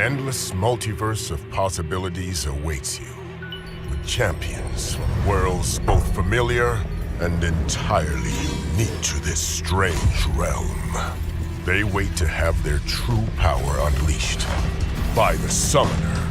endless multiverse of possibilities awaits you, with champions from worlds both familiar and entirely unique to this strange realm. They wait to have their true power unleashed by the Summoner.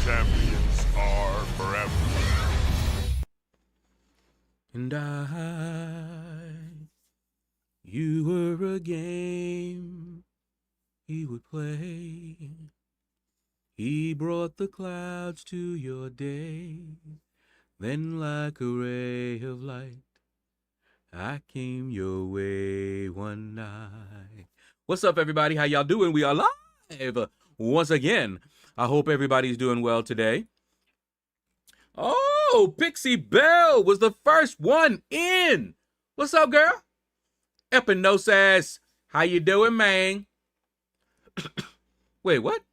Champions are forever. And you were a game he would play. He brought the clouds to your day. Then like a ray of light, I came your way one night. What's up, everybody? How y'all doing? We are live once again. I hope everybody's doing well today. Oh, Pixie Bell was the first one in. What's up, girl? Epinosas. How you doing, man? Wait, what?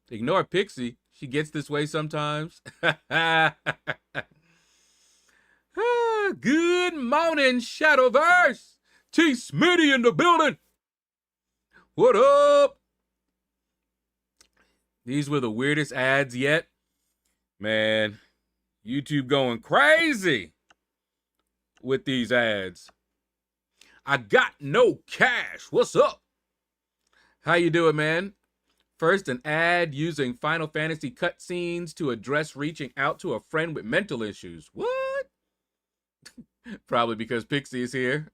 Ignore Pixie. She gets this way sometimes. Good morning, Shadowverse. T. Smitty in the building. What up? These were the weirdest ads yet. Man, YouTube going crazy with these ads. I got no cash. What's up? How you doing, man? First, an ad using Final Fantasy cutscenes to address reaching out to a friend with mental issues. What? Probably because Pixie is here.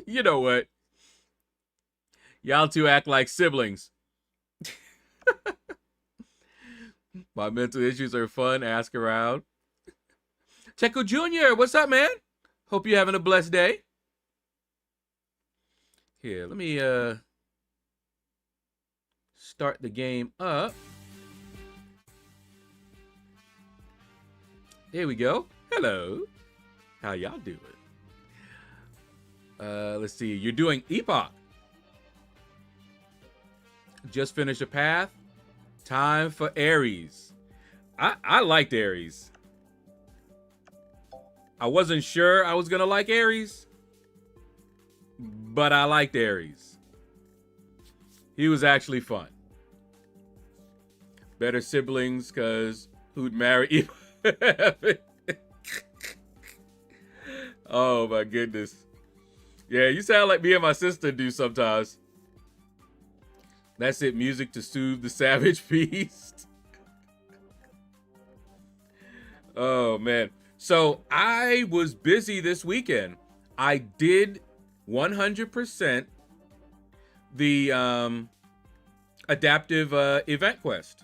You know what? Y'all two act like siblings. My mental issues are fun. Ask around. Checo Jr., what's up, man? Hope you're having a blessed day. Here, let me start the game up. There we go. Hello. How y'all doing? Let's see. You're doing Epoch. Just finished a path. Time for Aries. I liked Aries. I wasn't sure I was gonna like Aries, but I liked Aries. He was actually fun. Better siblings, cause who'd marry Epoch? Oh my goodness. Yeah, you sound like me and my sister do sometimes. That's it, music to soothe the savage beast. Oh, man. So I was busy this weekend. I did 100% the adaptive event quest.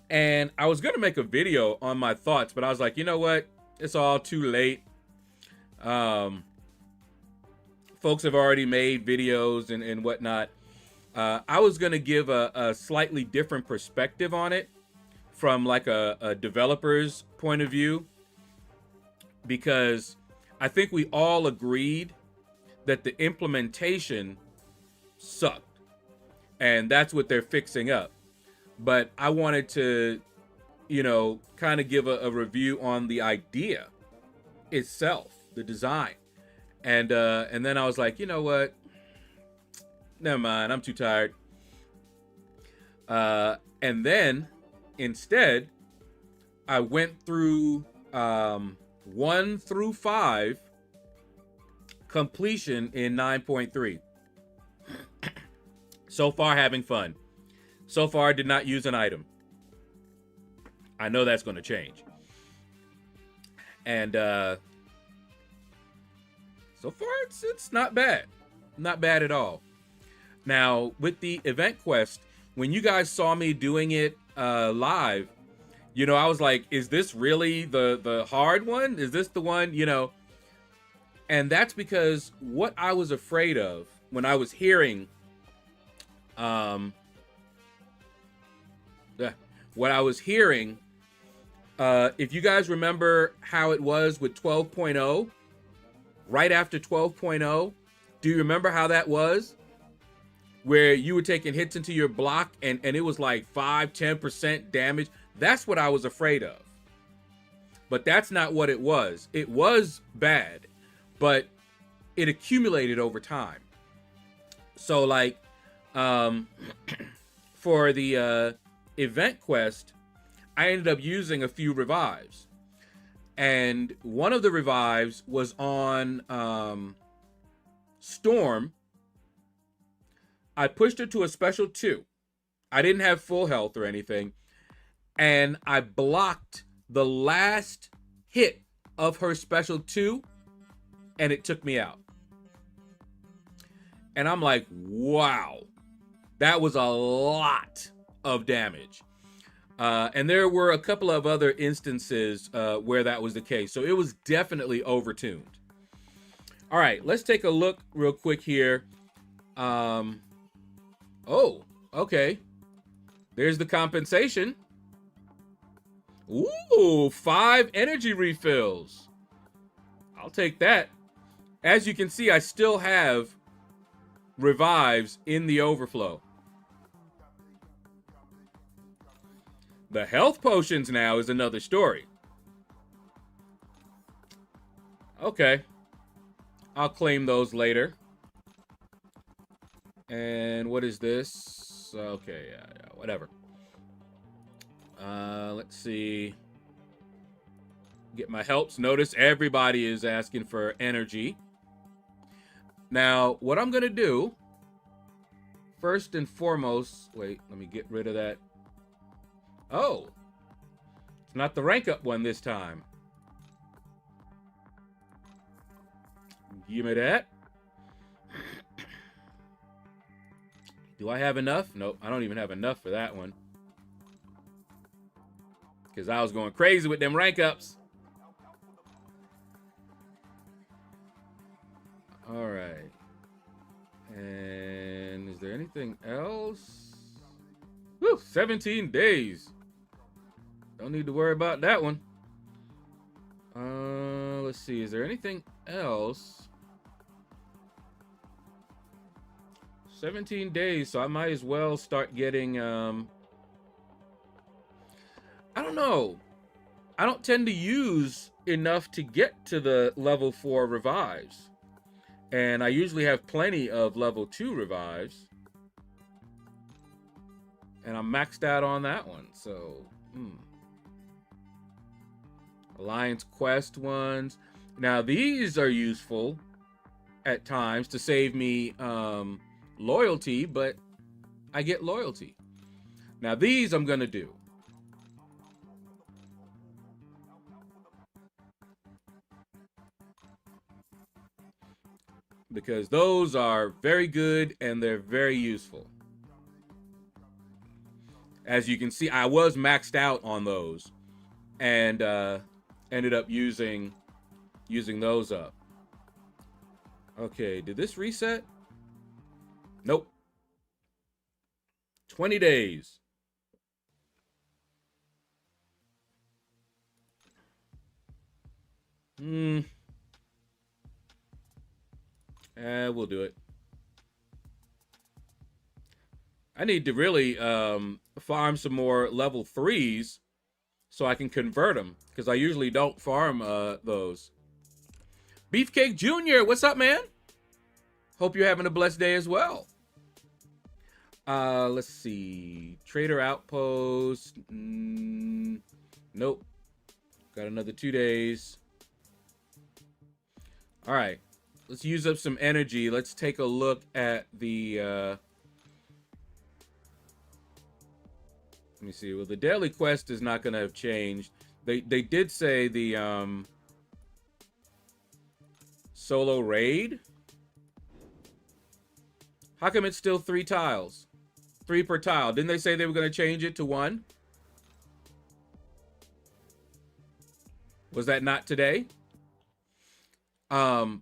And I was going to make a video on my thoughts, but I was like, you know what? It's all too late. Folks have already made videos and whatnot. I was going to give a slightly different perspective on it from like a developer's point of view, because I think we all agreed that the implementation sucked, and that's what they're fixing up. But I wanted to, you know, kind of give a review on the idea itself, the design. And then I was like, you know what? Never mind, I'm too tired. And then instead, I went through 1 through 5 completion in 9.3. So far, having fun. So far, did not use an item. I know that's going to change. And so far, it's not bad. Not bad at all. Now, with the event quest, when you guys saw me doing it live, you know, I was like, is this really the hard one? Is this the one, you know? And that's because what I was afraid of when I was hearing if you guys remember how it was with 12.0, right after 12.0, do you remember how that was? Where you were taking hits into your block and it was like 5-10% damage. That's what I was afraid of. But that's not what it was. It was bad, but it accumulated over time. So like for the event quest, I ended up using a few revives. And one of the revives was on Storm. I pushed her to a special 2. I didn't have full health or anything. And I blocked the last hit of her special 2, and it took me out. And I'm like, wow, that was a lot of damage. And there were a couple of other instances where that was the case. So it was definitely overtuned. All right, let's take a look real quick here. Oh, okay. There's the compensation. Ooh, 5 energy refills. I'll take that. As you can see, I still have revives in the overflow. The health potions now is another story. Okay. I'll claim those later. And what is this? Okay, yeah, whatever. Let's see. Get my helps. Notice everybody is asking for energy. Now, what I'm going to do, first and foremost, wait, let me get rid of that. Oh, it's not the rank up one this time. Give me that. Do I have enough? Nope, I don't even have enough for that one. Because I was going crazy with them rank ups. All right. And is there anything else? Whew, 17 days. Don't need to worry about that one. Let's see. Is there anything else? 17 days, so I might as well start getting, I don't know. I don't tend to use enough to get to the level 4 revives. And I usually have plenty of level 2 revives. And I'm maxed out on that one, so, Alliance quest ones. Now, these are useful at times to save me, loyalty, but I get loyalty. Now these I'm gonna do. Because those are very good and they're very useful. As you can see, I was maxed out on those and ended up using those up. Okay, did this reset? Nope. 20 days. We'll do it. I need to really farm some more level 3s so I can convert them, because I usually don't farm those. Beefcake Jr., what's up, man? Hope you're having a blessed day as well. Let's see. Trader Outpost. Nope. Got another 2 days. All right. Let's use up some energy. Let's take a look at the... let me see. Well, the daily quest is not going to have changed. They did say the solo raid. How come it's still 3 tiles? 3 per tile. Didn't they say they were going to change it to 1? Was that not today? I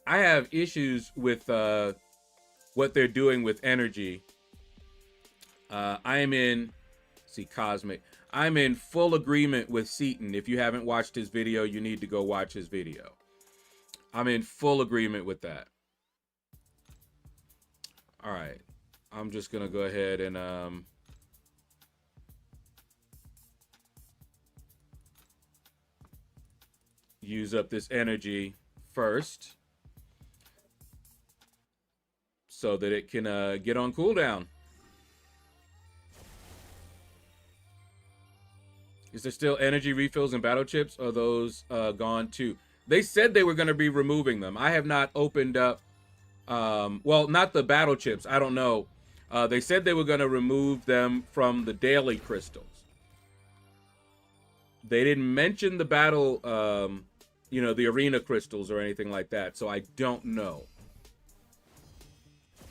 have issues with what they're doing with energy. I am in, see, Cosmic. I'm in full agreement with Seaton. If you haven't watched his video, you need to go watch his video. I'm in full agreement with that. All right. I'm just going to go ahead and use up this energy first so that it can get on cooldown. Is there still energy refills and battle chips, or are those gone too? They said they were going to be removing them. I have not opened up, well, not the battle chips. I don't know. They said they were going to remove them from the daily crystals. They didn't mention the battle, you know, the arena crystals or anything like that, so I don't know.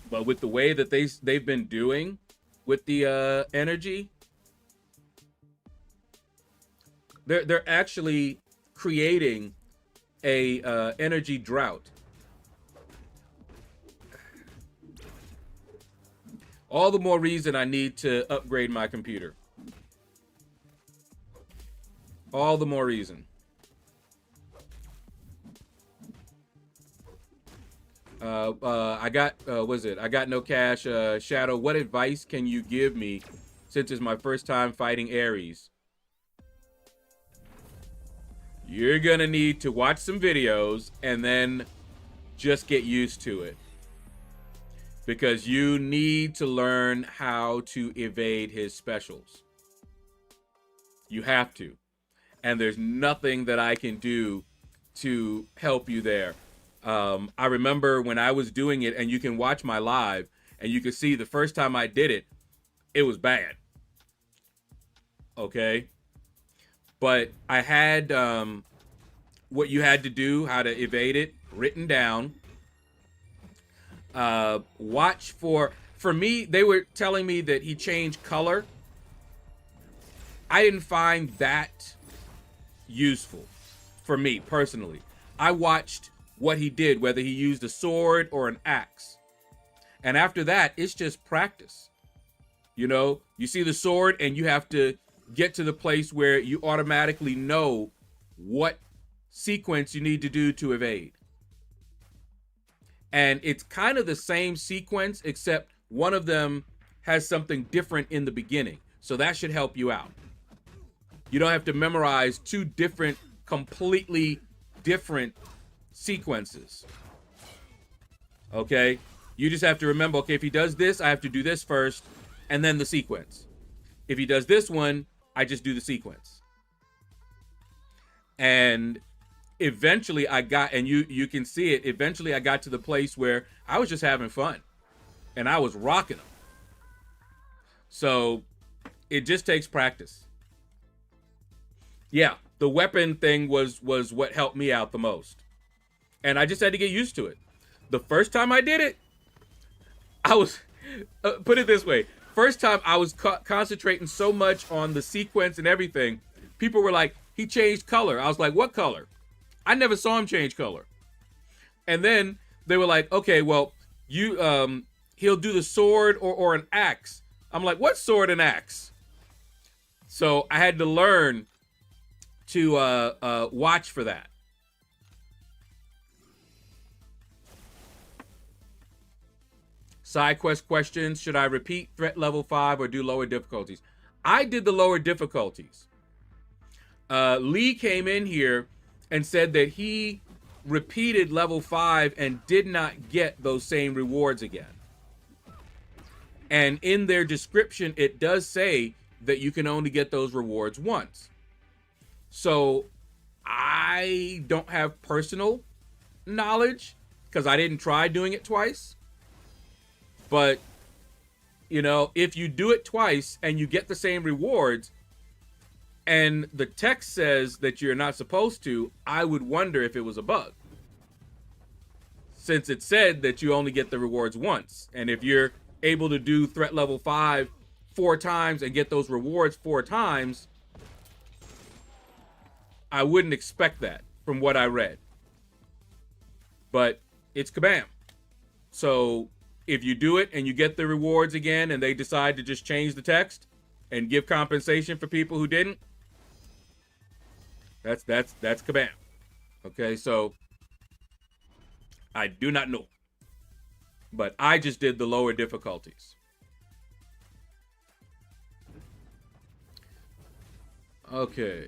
But with the way that they've been doing with the energy, they're actually creating a energy drought. All the more reason I need to upgrade my computer. All the more reason. I got, I got no cash. Shadow, what advice can you give me since it's my first time fighting Ares? You're gonna need to watch some videos and then just get used to it. Because you need to learn how to evade his specials. You have to. And there's nothing that I can do to help you there. I remember when I was doing it, and you can watch my live, and you can see the first time I did it, it was bad. Okay? But I had what you had to do, how to evade it, written down. Watch for me, they were telling me that he changed color. I didn't find that useful for me personally. I watched what he did, whether he used a sword or an axe. And after that, it's just practice. You know, you see the sword and you have to get to the place where you automatically know what sequence you need to do to evade. And it's kind of the same sequence, except one of them has something different in the beginning. So that should help you out. You don't have to memorize 2 different, completely different sequences. Okay? You just have to remember, okay, if he does this, I have to do this first, and then the sequence. If he does this one, I just do the sequence. And eventually I got, and you can see it, eventually I got to the place where I was just having fun. And I was rocking them. So it just takes practice. Yeah, the weapon thing was what helped me out the most. And I just had to get used to it. The first time I did it, I was, put it this way, first time I was concentrating so much on the sequence and everything, people were like, he changed color. I was like, what color? I never saw him change color. And then they were like, okay, well, you he'll do the sword or an axe. I'm like, what sword and axe? So I had to learn to watch for that. Side quest questions. Should I repeat threat level 5 or do lower difficulties? I did the lower difficulties. Lee came in here and said that he repeated level 5 and did not get those same rewards again. And in their description, it does say that you can only get those rewards once. So I don't have personal knowledge because I didn't try doing it twice. But, you know, if you do it twice and you get the same rewards and the text says that you're not supposed to, I would wonder if it was a bug. Since it said that you only get the rewards once. And if you're able to do threat level 5 4 times and get those rewards 4 times, I wouldn't expect that from what I read. But it's kabam. So if you do it and you get the rewards again and they decide to just change the text and give compensation for people who didn't, that's kabam. Okay, so I do not know. But I just did the lower difficulties. Okay.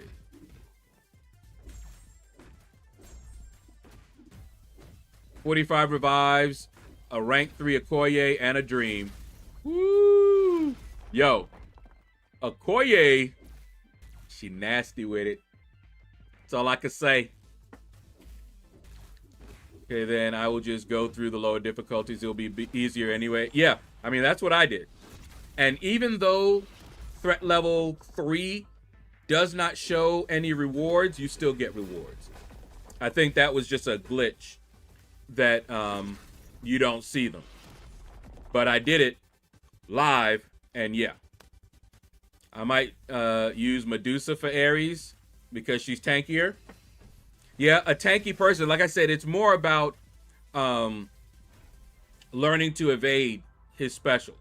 $45 revives, a rank 3 Okoye, and a dream. Woo! Yo, Okoye, she nasty with it. That's all I can say. Okay, then I will just go through the lower difficulties. It'll be easier anyway. Yeah, I mean, that's what I did. And even though threat level 3 does not show any rewards, you still get rewards. I think that was just a glitch that you don't see them. But I did it live, and yeah. I might use Medusa for Ares because she's tankier. Yeah, a tanky person. Like I said, it's more about learning to evade his special.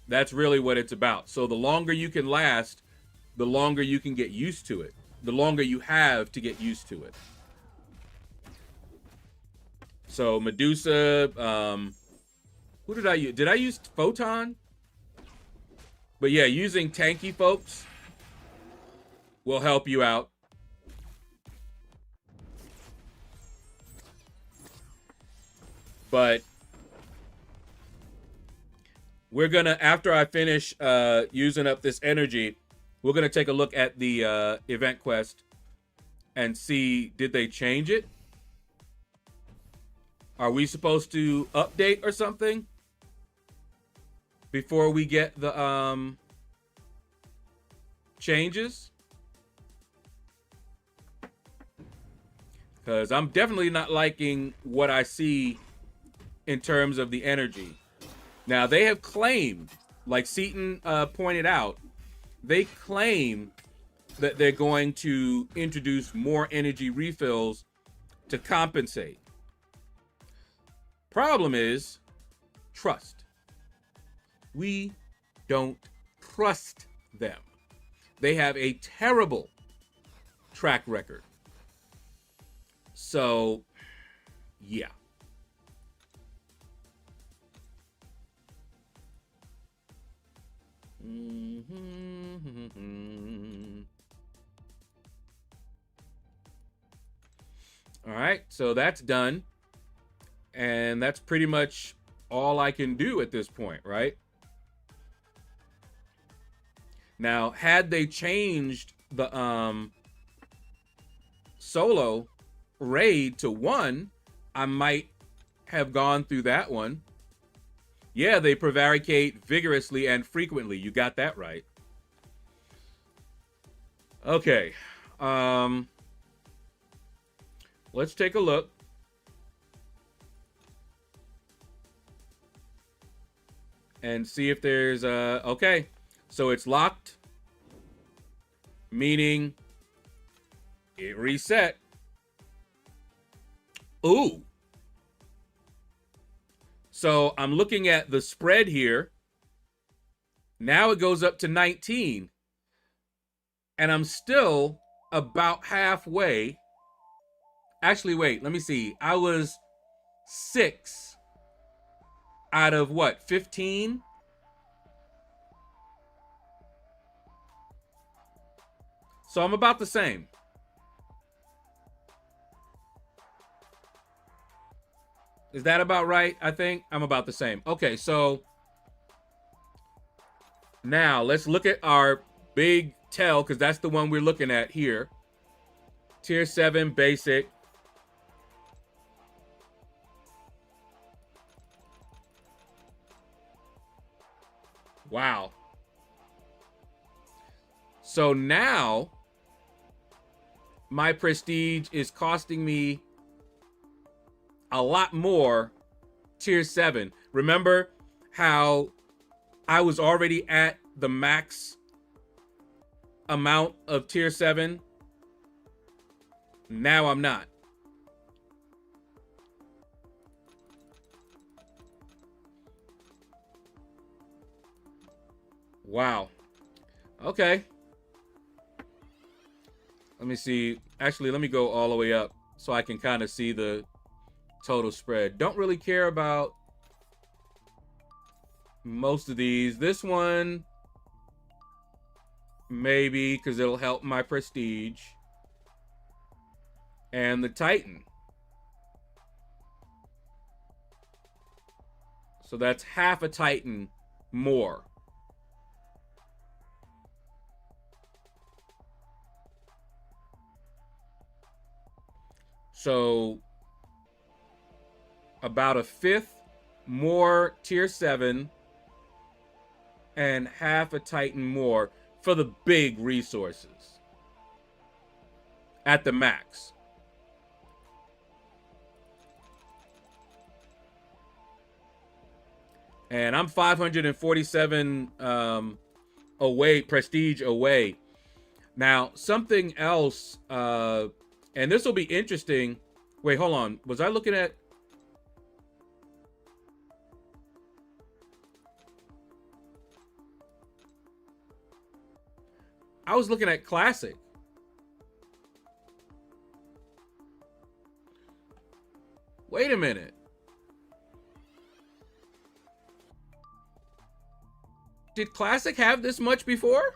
That's really what it's about. So the longer you can last, the longer you can get used to it. The longer you have to get used to it. So Medusa, who did I use? Did I use Photon? But yeah, using tanky folks will help you out. But we're gonna, after I finish using up this energy, we're gonna take a look at the event quest and see, did they change it? Are we supposed to update or something before we get the changes? Because I'm definitely not liking what I see in terms of the energy. Now, they have claimed, like Seaton pointed out, they claim that they're going to introduce more energy refills to compensate. Problem is trust. We don't trust them. They have a terrible track record. So, yeah. All right, so that's done. And that's pretty much all I can do at this point, right? Now, had they changed the solo raid to 1, I might have gone through that one. Yeah, they prevaricate vigorously and frequently. You got that right. Okay. Let's take a look. And see if there's okay. So it's locked, meaning it reset. Ooh. So I'm looking at the spread here. Now it goes up to 19. And I'm still about halfway. Actually, wait, let me see. I was 6 out of what, 15? So I'm about the same. Is that about right? I think I'm about the same. Okay, so now let's look at our big tell, because that's the one we're looking at here. Tier 7 basic. Wow. So now my prestige is costing me a lot more tier 7. Remember how I was already at the max amount of tier 7? Now I'm not. Wow. Okay. Let me see. Actually, let me go all the way up so I can kind of see the total spread. Don't really care about most of these. This one, maybe, because it'll help my prestige. And the Titan. So that's half a Titan more. So about a fifth more tier 7 and half a Titan more for the big resources at the max. And I'm 547 away, prestige away. Now, something else, and this will be interesting. Wait, hold on. Was I looking at... I was looking at Classic. Wait a minute. Did Classic have this much before?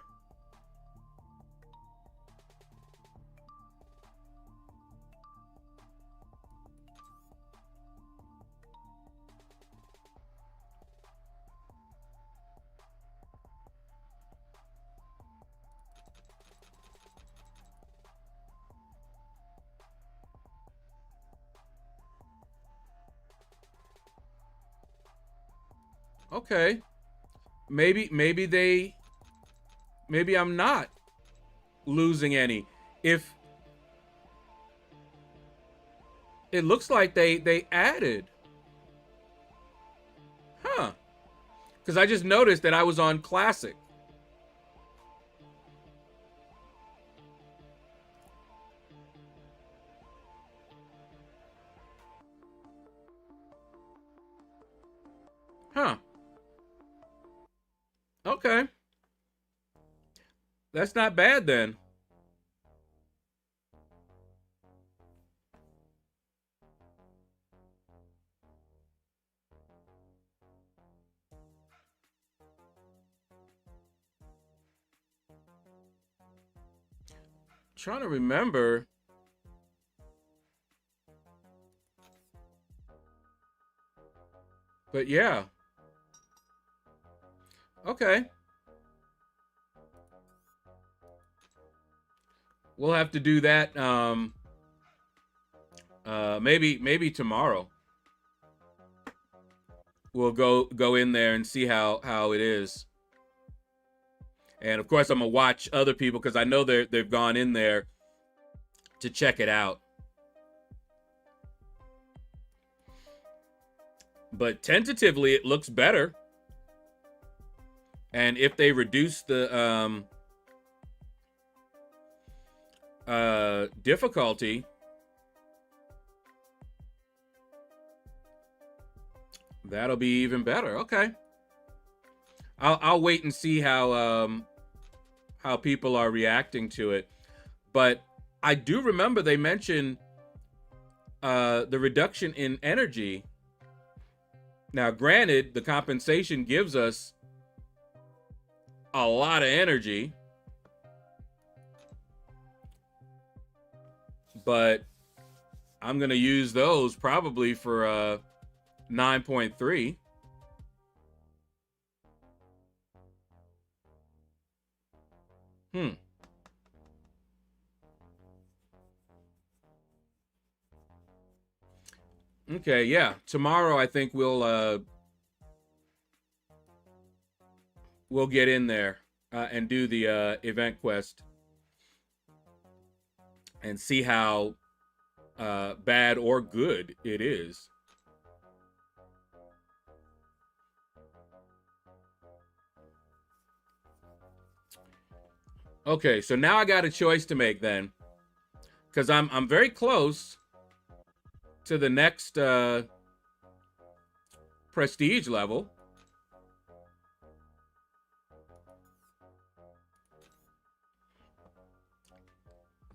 Okay. Maybe I'm not losing any. If it looks like they added. Huh. Because I just noticed that I was on Classic. Huh. Okay. That's not bad then. Trying to remember. But yeah. Okay. We'll have to do that maybe tomorrow. We'll go in there and see how it is. And of course I'm gonna watch other people because I know they've gone in there to check it out. But tentatively it looks better. And if they reduce the difficulty, That'll be even better. Okay. I'll wait and see how people are reacting to it. But I do remember they mentioned the reduction in energy. Now, granted, the compensation gives us a lot of energy, but I'm going to use those probably for 9.3. Okay, yeah. Tomorrow I think we'll get in there and do the event quest and see how bad or good it is. Okay, so now I got a choice to make then, because I'm very close to the next prestige level.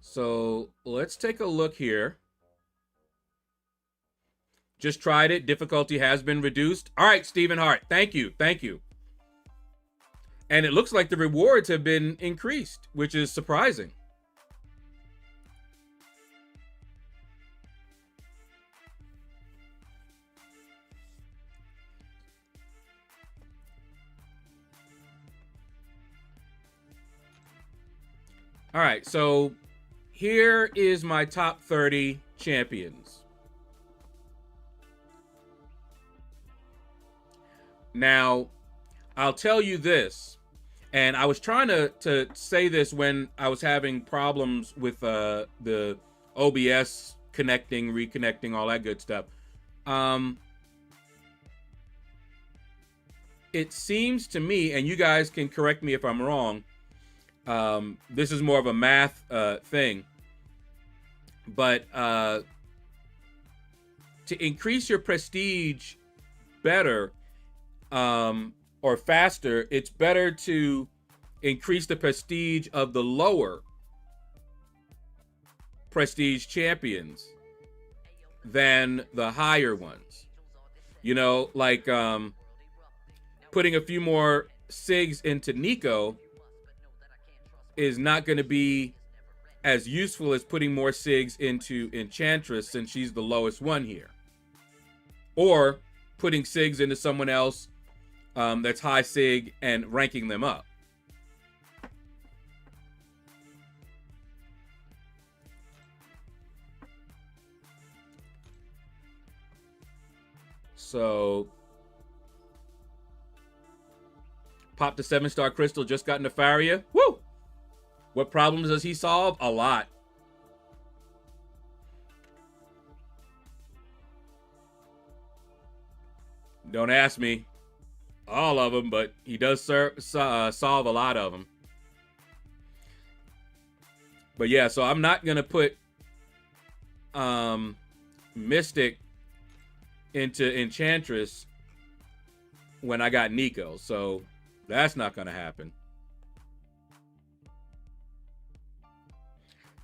So let's take a look here. Just tried it. Difficulty has been reduced. All right, Stephen Hart. Thank you. Thank you. And it looks like the rewards have been increased, which is surprising. All right, so here is my top 30 champions. Now, I'll tell you this, and I was trying to say this when I was having problems with the OBS connecting, reconnecting, all that good stuff. It seems to me, and you guys can correct me if I'm wrong, this is more of a math thing, but to increase your prestige better or faster, it's better to increase the prestige of the lower prestige champions than the higher ones. You know, like putting a few more SIGs into Nico is not going to be as useful as putting more SIGs into Enchantress, since she's the lowest one here. Or putting SIGs into someone else that's high SIG and ranking them up. So, popped the 7-star crystal, just got Nefaria. Woo! What problems does he solve? A lot. Don't ask me all of them, but he does solve a lot of them. But yeah, so I'm not going to put Mystic into Enchantress when I got Nico. So that's not going to happen.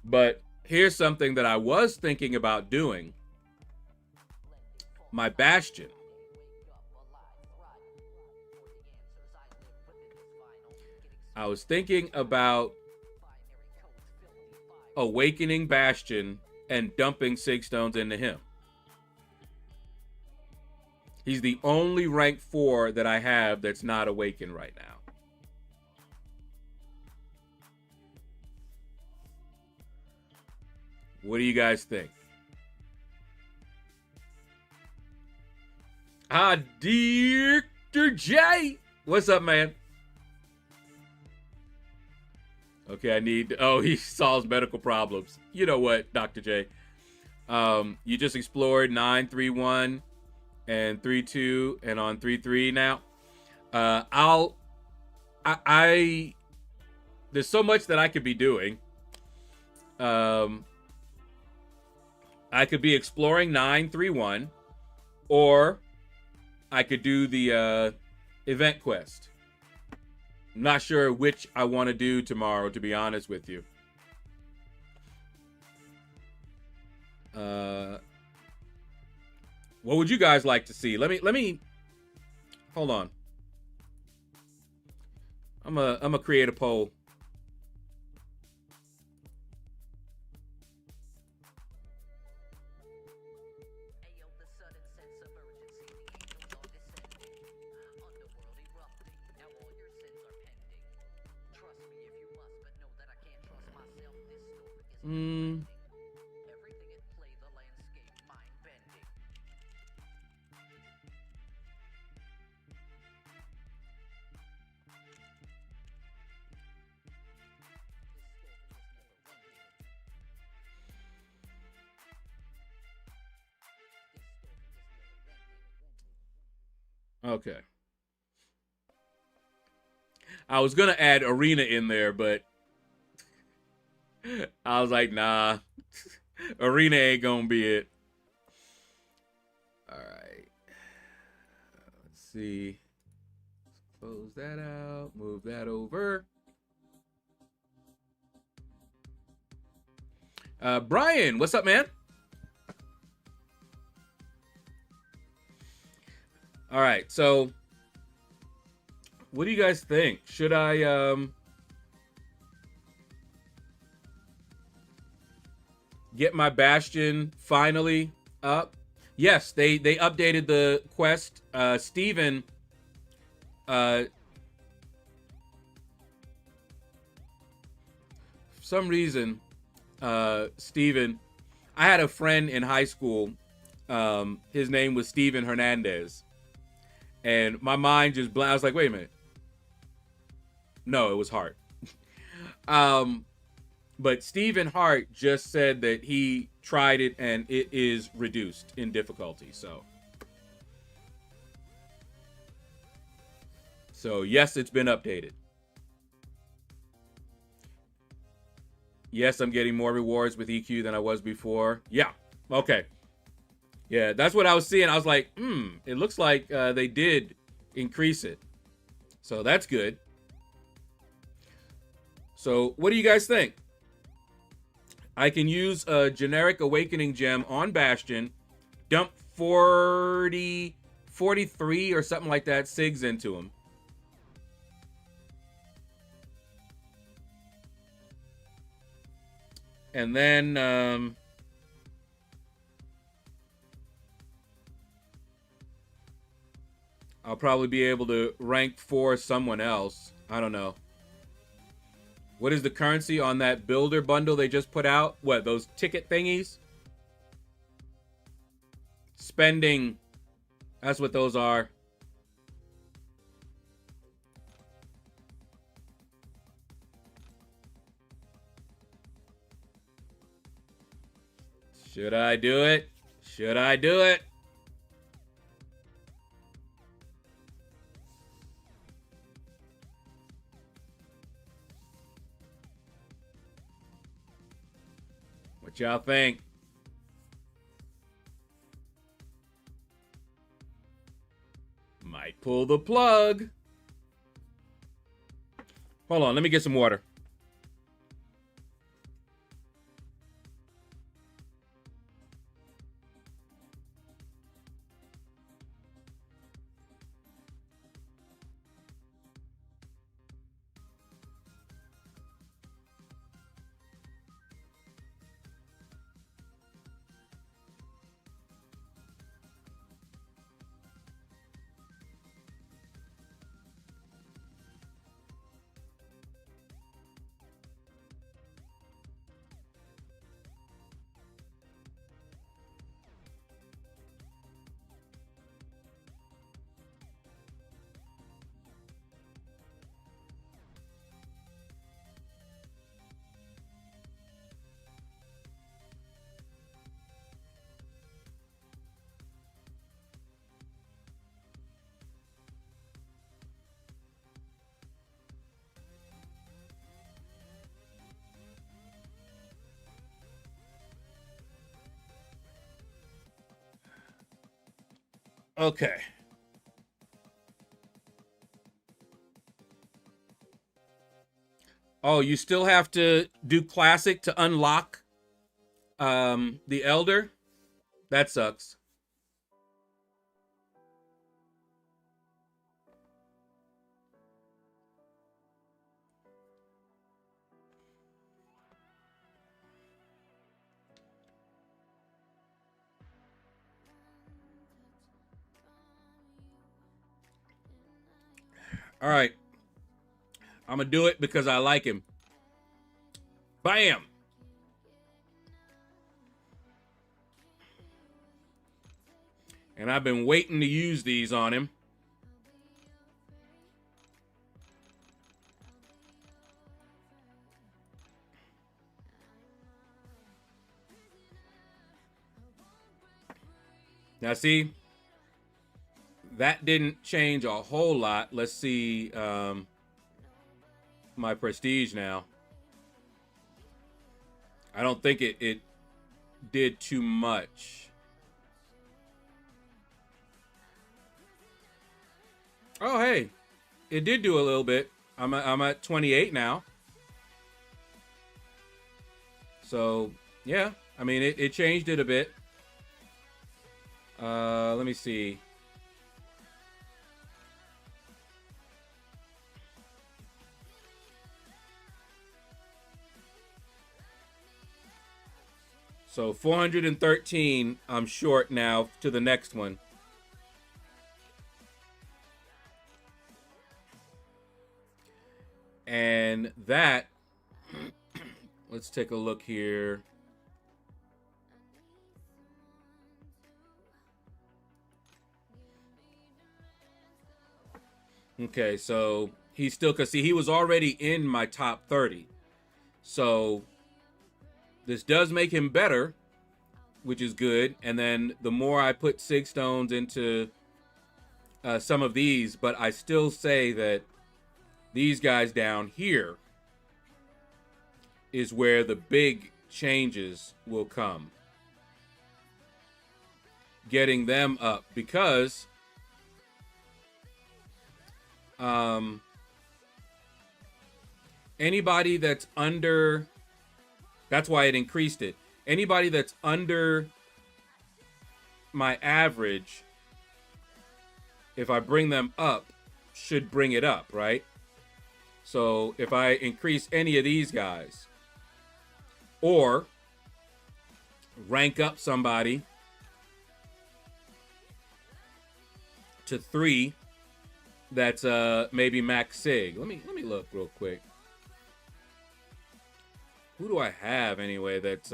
But here's something that I was thinking about doing. My Bastion. I was thinking about awakening Bastion and dumping Sig Stones into him. He's the only rank 4 that I have that's not awakened right now. What do you guys think? Dr. J. What's up, man? Okay, I need... Oh, he solves medical problems. You know what, Dr. J? You just explored 931 and 32 and on 33 now. There's so much that I could be doing. I could be exploring 931, or I could do the event quest. I'm not sure which I want to do tomorrow, to be honest with you. What would you guys like to see? Let me hold on. I'm a create a poll. Okay. I was gonna add arena in there, but I was like, nah, arena ain't gonna be it. All right. Let's see. Close that out. Move that over. Brian, what's up, man? All right, so what do you guys think? Should I get my Bastion finally up? Yes, they updated the quest. Steven for some reason, Steven, I had a friend in high school. His name was Steven Hernandez. And my mind just I was like, wait a minute. No, it was Hart. But Stephen Hart just said that he tried it and it is reduced in difficulty. So yes, it's been updated. Yes, I'm getting more rewards with EQ than I was before. Yeah. Okay. Yeah, that's what I was seeing. I was like, it looks like they did increase it. So that's good. So what do you guys think? I can use a generic awakening gem on Bastion, dump 43 or something like that SIGs into him. And then I'll probably be able to rank 4 someone else. I don't know. What is the currency on that builder bundle they just put out? What, those ticket thingies? Spending. That's what those are. Should I do it? Should I do it? What y'all think? Might pull the plug. Hold on, let me get some water. Okay. Oh, you still have to do classic to unlock the elder? That sucks. All right. I'm going to do it because I like him. Bam. And I've been waiting to use these on him. Now, see, that didn't change a whole lot. Let's see my prestige now. I don't think it did too much. Oh, hey, it did do a little bit. I'm at 28 now. So, yeah, I mean, it changed it a bit. Let me see. So 413, I'm short now to the next one. And that, let's take a look here. Okay, so he's still, because see, he was already in my top 30. So this does make him better, which is good. And then the more I put Sig Stones into some of these, but I still say that these guys down here is where the big changes will come. Getting them up, because anybody that's under, that's why it increased it. Anybody that's under my average, if I bring them up, should bring it up, right? So if I increase any of these guys, or rank up somebody to 3, that's maybe max sig. Let me look real quick. Who do I have anyway that's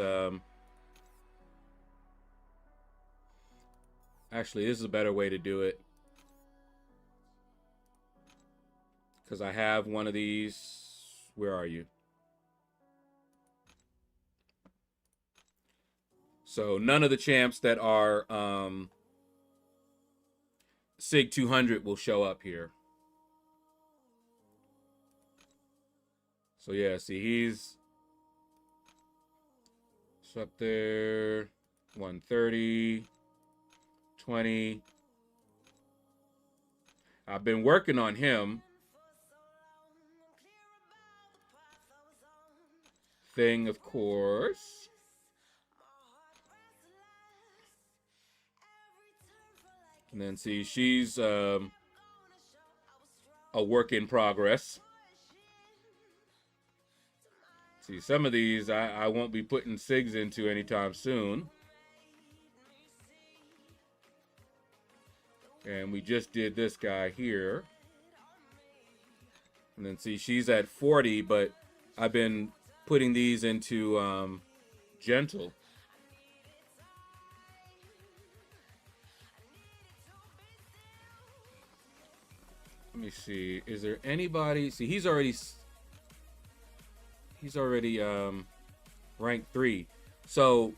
actually, this is a better way to do it, because I have one of these. Where are you? So none of the champs that are Sig 200 will show up here. So yeah, see, he's up there. 130, 20. I've been working on him. Thing, of course. And then see, she's a work in progress. See, some of these I won't be putting SIGs into anytime soon. And we just did this guy here. And then see, she's at 40, but I've been putting these into gentle. Let me see. Is there anybody? See, he's already ranked 3. So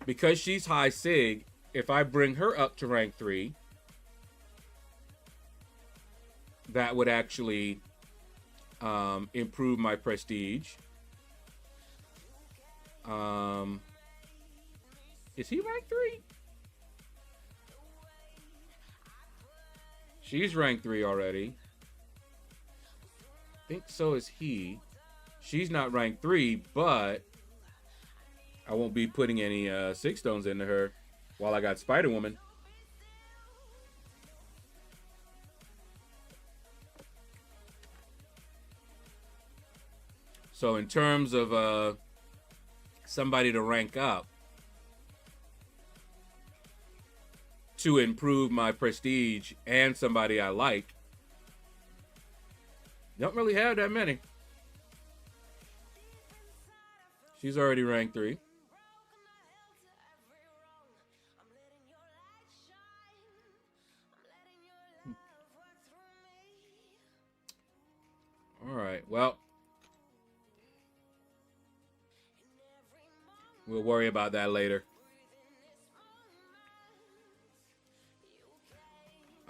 because she's high sig, if I bring her up to rank 3, that would actually improve my prestige. Is he rank 3? She's rank 3 already. I think so is he. She's not ranked 3, but I won't be putting any 6 stones into her while I got Spider-Woman. So in terms of somebody to rank up to improve my prestige and somebody I like, don't really have that many. She's already ranked 3. All right, well, we'll worry about that later.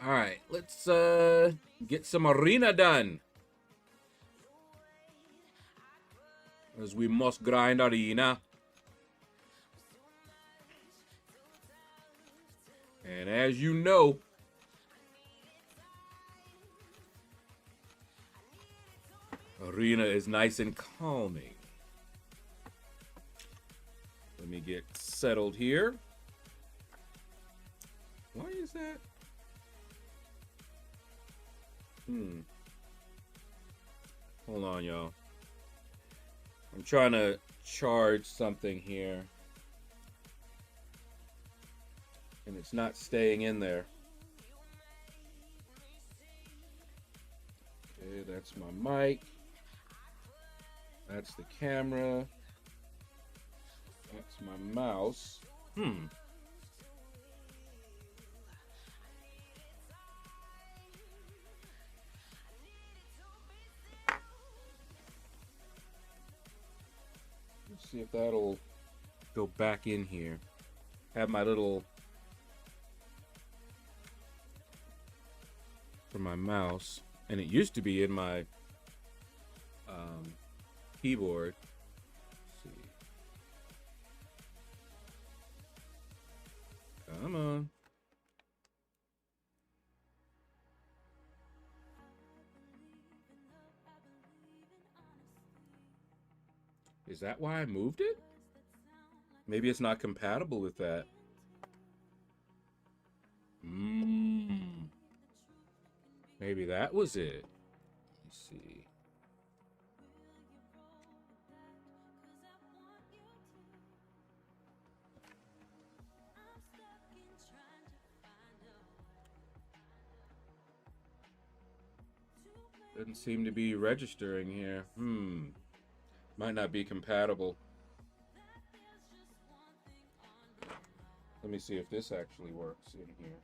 All right, let's get some arena done, as we must grind arena. And as you know, arena is nice and calming. Let me get settled here. Why is that? Hold on, y'all. I'm trying to charge something here, and it's not staying in there. Okay, that's my mic. That's the camera. That's my mouse. Let's see if that'll go back in here. Have my little for my mouse, and it used to be in my keyboard. Let's see. Come on. Is that why I moved it? Maybe it's not compatible with that. Maybe that was it. Let's see. Doesn't seem to be registering here. Might not be compatible. Let me see if this actually works in here.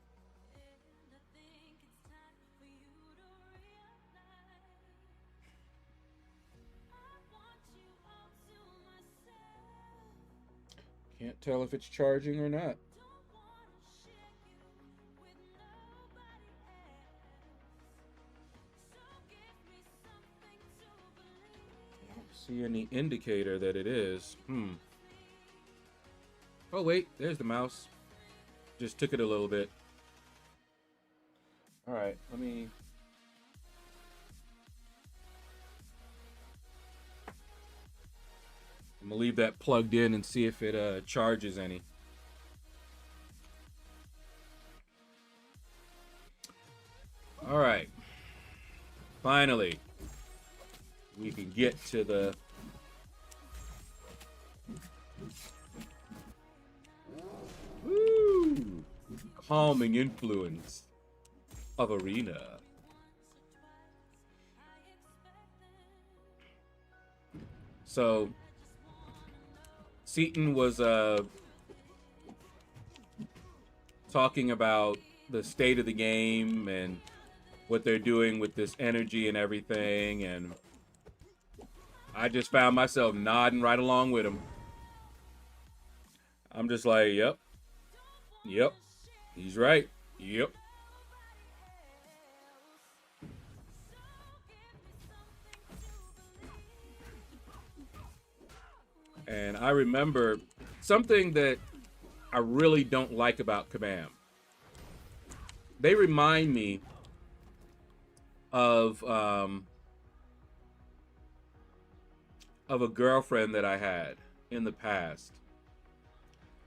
Can't tell if it's charging or not. I don't see any indicator that it is. Oh wait, there's the mouse. Just took it a little bit. All right, let me... I'm gonna leave that plugged in and see if it charges any. All right. Finally, we can get to the calming influence of arena. So Seaton was talking about the state of the game and what they're doing with this energy and everything, and I just found myself nodding right along with him. I'm just like, yep, he's right, yep. And I remember something that I really don't like about Kabam. They remind me of of a girlfriend that I had in the past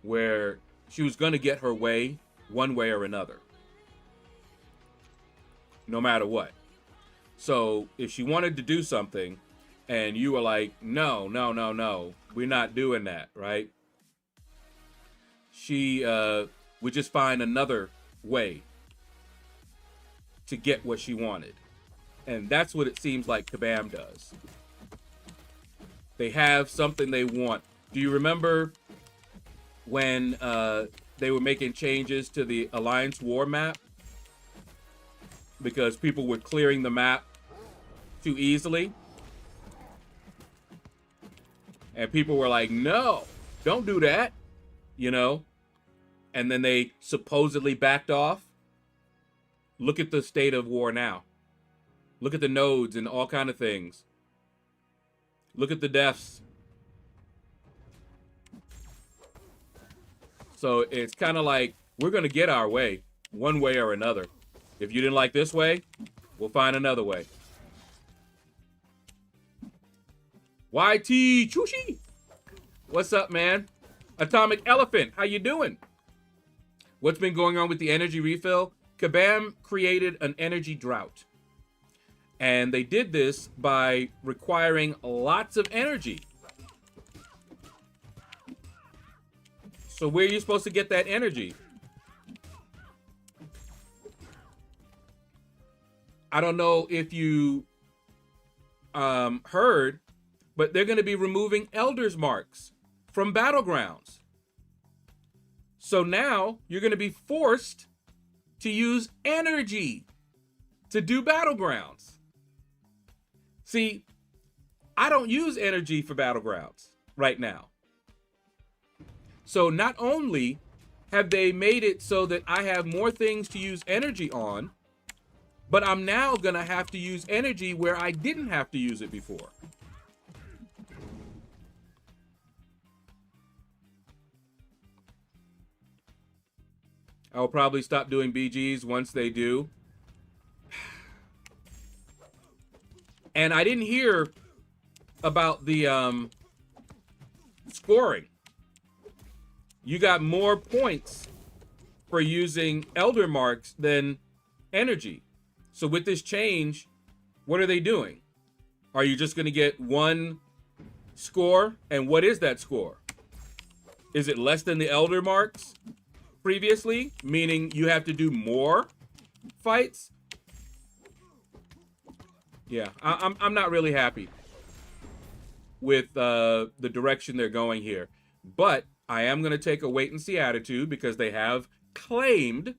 where she was going to get her way one way or another, no matter what. So if she wanted to do something and you were like, no, no, no, no, we're not doing that, right? She would just find another way to get what she wanted. And that's what it seems like Kabam does. They have something they want. Do you remember when they were making changes to the Alliance War map? Because people were clearing the map too easily. And people were like, no, don't do that, you know? And then they supposedly backed off. Look at the state of war now. Look at the nodes and all kind of things. Look at the deaths. So it's kind of like, we're going to get our way, one way or another. If you didn't like this way, we'll find another way. YT Chushi. What's up, man? Atomic Elephant, how you doing? What's been going on with the energy refill? Kabam created an energy drought. And they did this by requiring lots of energy. So where are you supposed to get that energy? I don't know if you heard, but they're going to be removing Elders marks from Battlegrounds. So now you're going to be forced to use energy to do Battlegrounds. See, I don't use energy for Battlegrounds right now. So not only have they made it so that I have more things to use energy on, but I'm now going to have to use energy where I didn't have to use it before. I'll probably stop doing BGs once they do. And I didn't hear about the scoring. You got more points for using Elder Marks than energy. So with this change, what are they doing? Are you just going to get one score? And what is that score? Is it less than the Elder Marks previously? Meaning you have to do more fights? Yeah, I'm not really happy with the direction they're going here. But I am going to take a wait-and-see attitude because they have claimed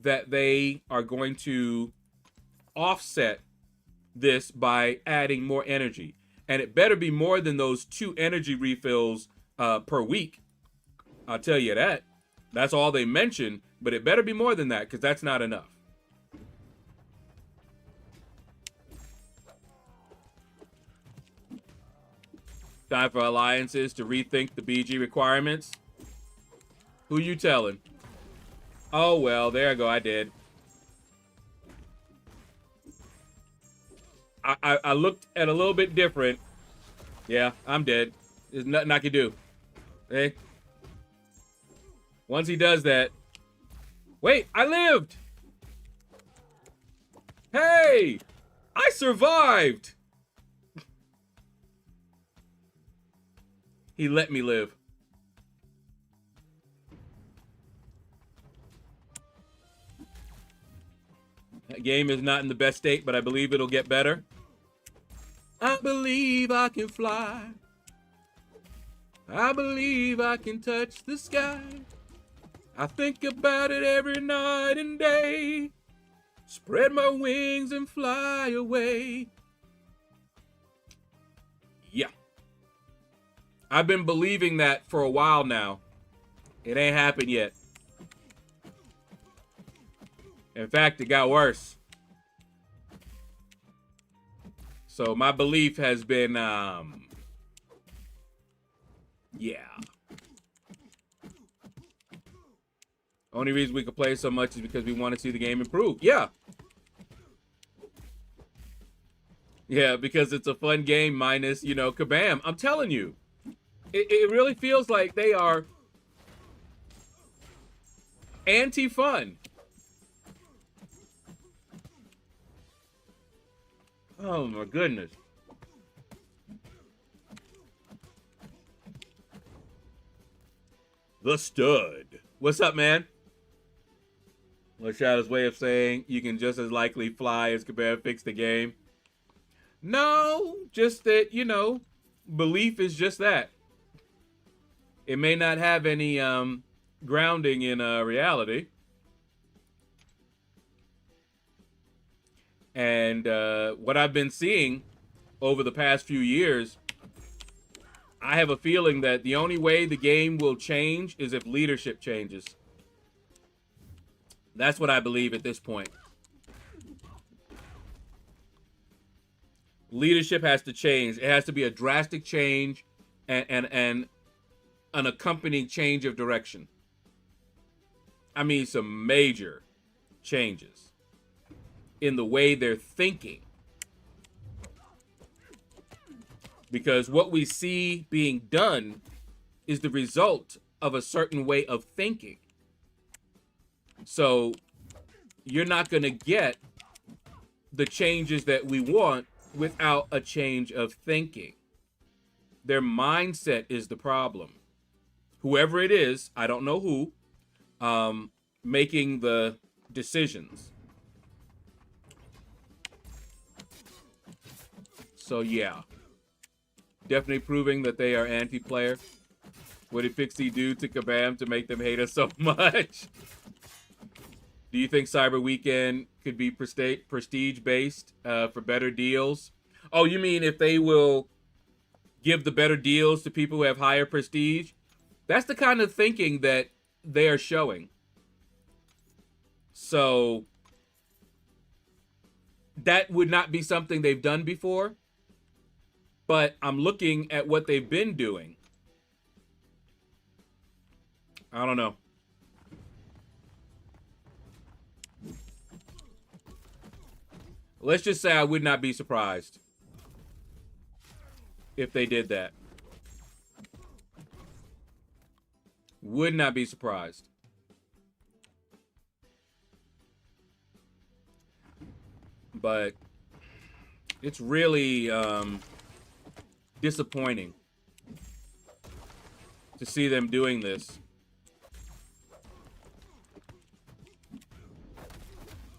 that they are going to offset this by adding more energy. And it better be more than those 2 energy refills per week. I'll tell you that. That's all they mentioned, but it better be more than that because that's not enough. Time for alliances to rethink the BG requirements. Who you telling? Oh, well, there I go. I did. I looked at a little bit different. Yeah, I'm dead. There's nothing I can do. Hey. Once he does that. Wait, I lived. Hey, I survived. He let me live. That game is not in the best state, but I believe it'll get better. I believe I can fly. I believe I can touch the sky. I think about it every night and day. Spread my wings and fly away. Yeah. I've been believing that for a while now. It ain't happened yet. In fact, it got worse. So my belief has been, yeah. Only reason we can play so much is because we want to see the game improve. Yeah. Yeah, because it's a fun game minus, you know, kabam. I'm telling you, it really feels like they are anti-fun. Oh my goodness. The stud. What's up, man? LordShaedow's way of saying you can just as likely fly as kabam fix the game. No, just that, you know, belief is just that. It may not have any grounding in reality. And what I've been seeing over the past few years, I have a feeling that the only way the game will change is if leadership changes. That's what I believe at this point. Leadership has to change. It has to be a drastic change and an accompanying change of direction. I mean, some major changes in the way they're thinking. Because what we see being done is the result of a certain way of thinking. So you're not going to get the changes that we want without a change of thinking. Their mindset is the problem. Whoever it is, I don't know who, making the decisions. So yeah, definitely proving that they are anti-player. What did Pixie do to Kabam to make them hate us so much? Do you think Cyber Weekend could be prestige-based for better deals? Oh, you mean if they will give the better deals to people who have higher prestige? That's the kind of thinking that they are showing. So that would not be something they've done before. But I'm looking at what they've been doing. I don't know. Let's just say I would not be surprised if they did that. Would not be surprised. But it's really disappointing to see them doing this.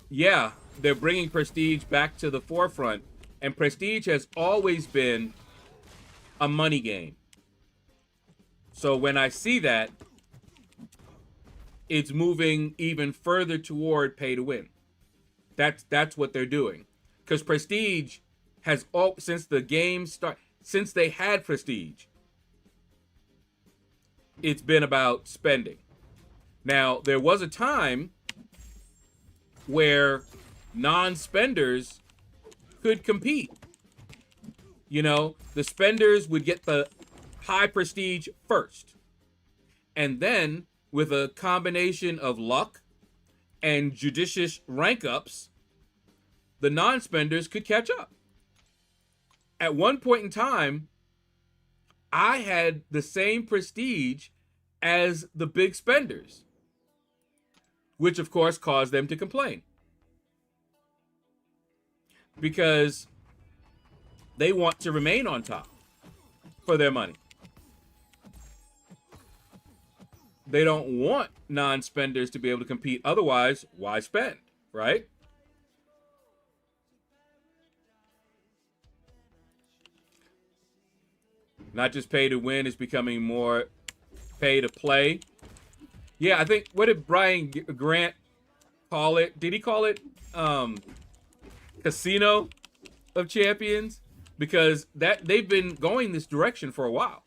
Yeah, they're bringing prestige back to the forefront, and prestige has always been a money game. So when I see that, it's moving even further toward pay to win. That's what they're doing. Because prestige has all since the game start, since they had prestige, it's been about spending. Now, there was a time where non-spenders could compete. You know, the spenders would get the high prestige first. And then, with a combination of luck and judicious rank ups, the non-spenders could catch up. At one point in time, I had the same prestige as the big spenders, which of course caused them to complain. Because they want to remain on top for their money. They don't want non-spenders to be able to compete. Otherwise, why spend, right? Not just pay to win, is becoming more pay to play. Yeah, I think, what did Brian Grant call it? Did he call it Casino of Champions? Because that they've been going this direction for a while.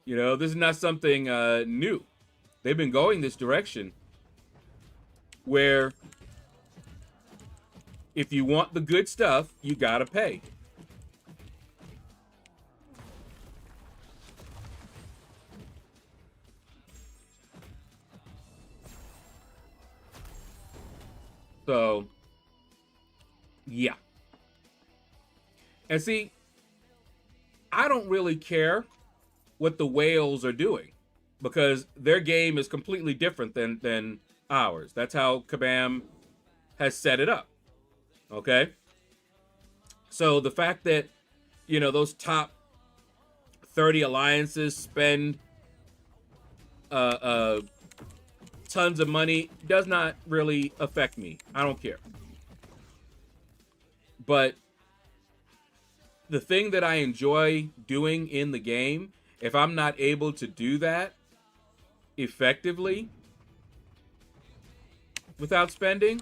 You know, this is not something new. They've been going this direction where if you want the good stuff, you gotta pay. So, yeah. And see, I don't really care what the whales are doing because their game is completely different than ours. That's how Kabam has set it up. Okay? So the fact that, you know, those top 30 alliances spend tons of money does not really affect me. I don't care. But the thing that I enjoy doing in the game, if I'm not able to do that effectively without spending,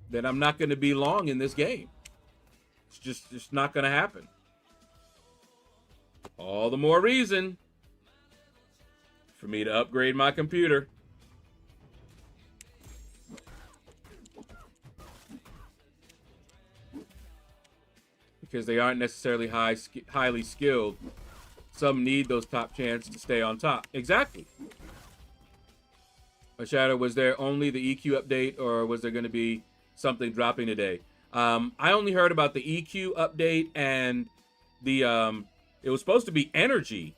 then I'm not going to be long in this game. It's just not going to happen. All the more reason for me to upgrade my computer. Because they aren't necessarily highly skilled. Some need those top chances to stay on top. Exactly. Shadow, was there only the EQ update, or was there going to be something dropping today? I only heard about the EQ update and the it was supposed to be energy.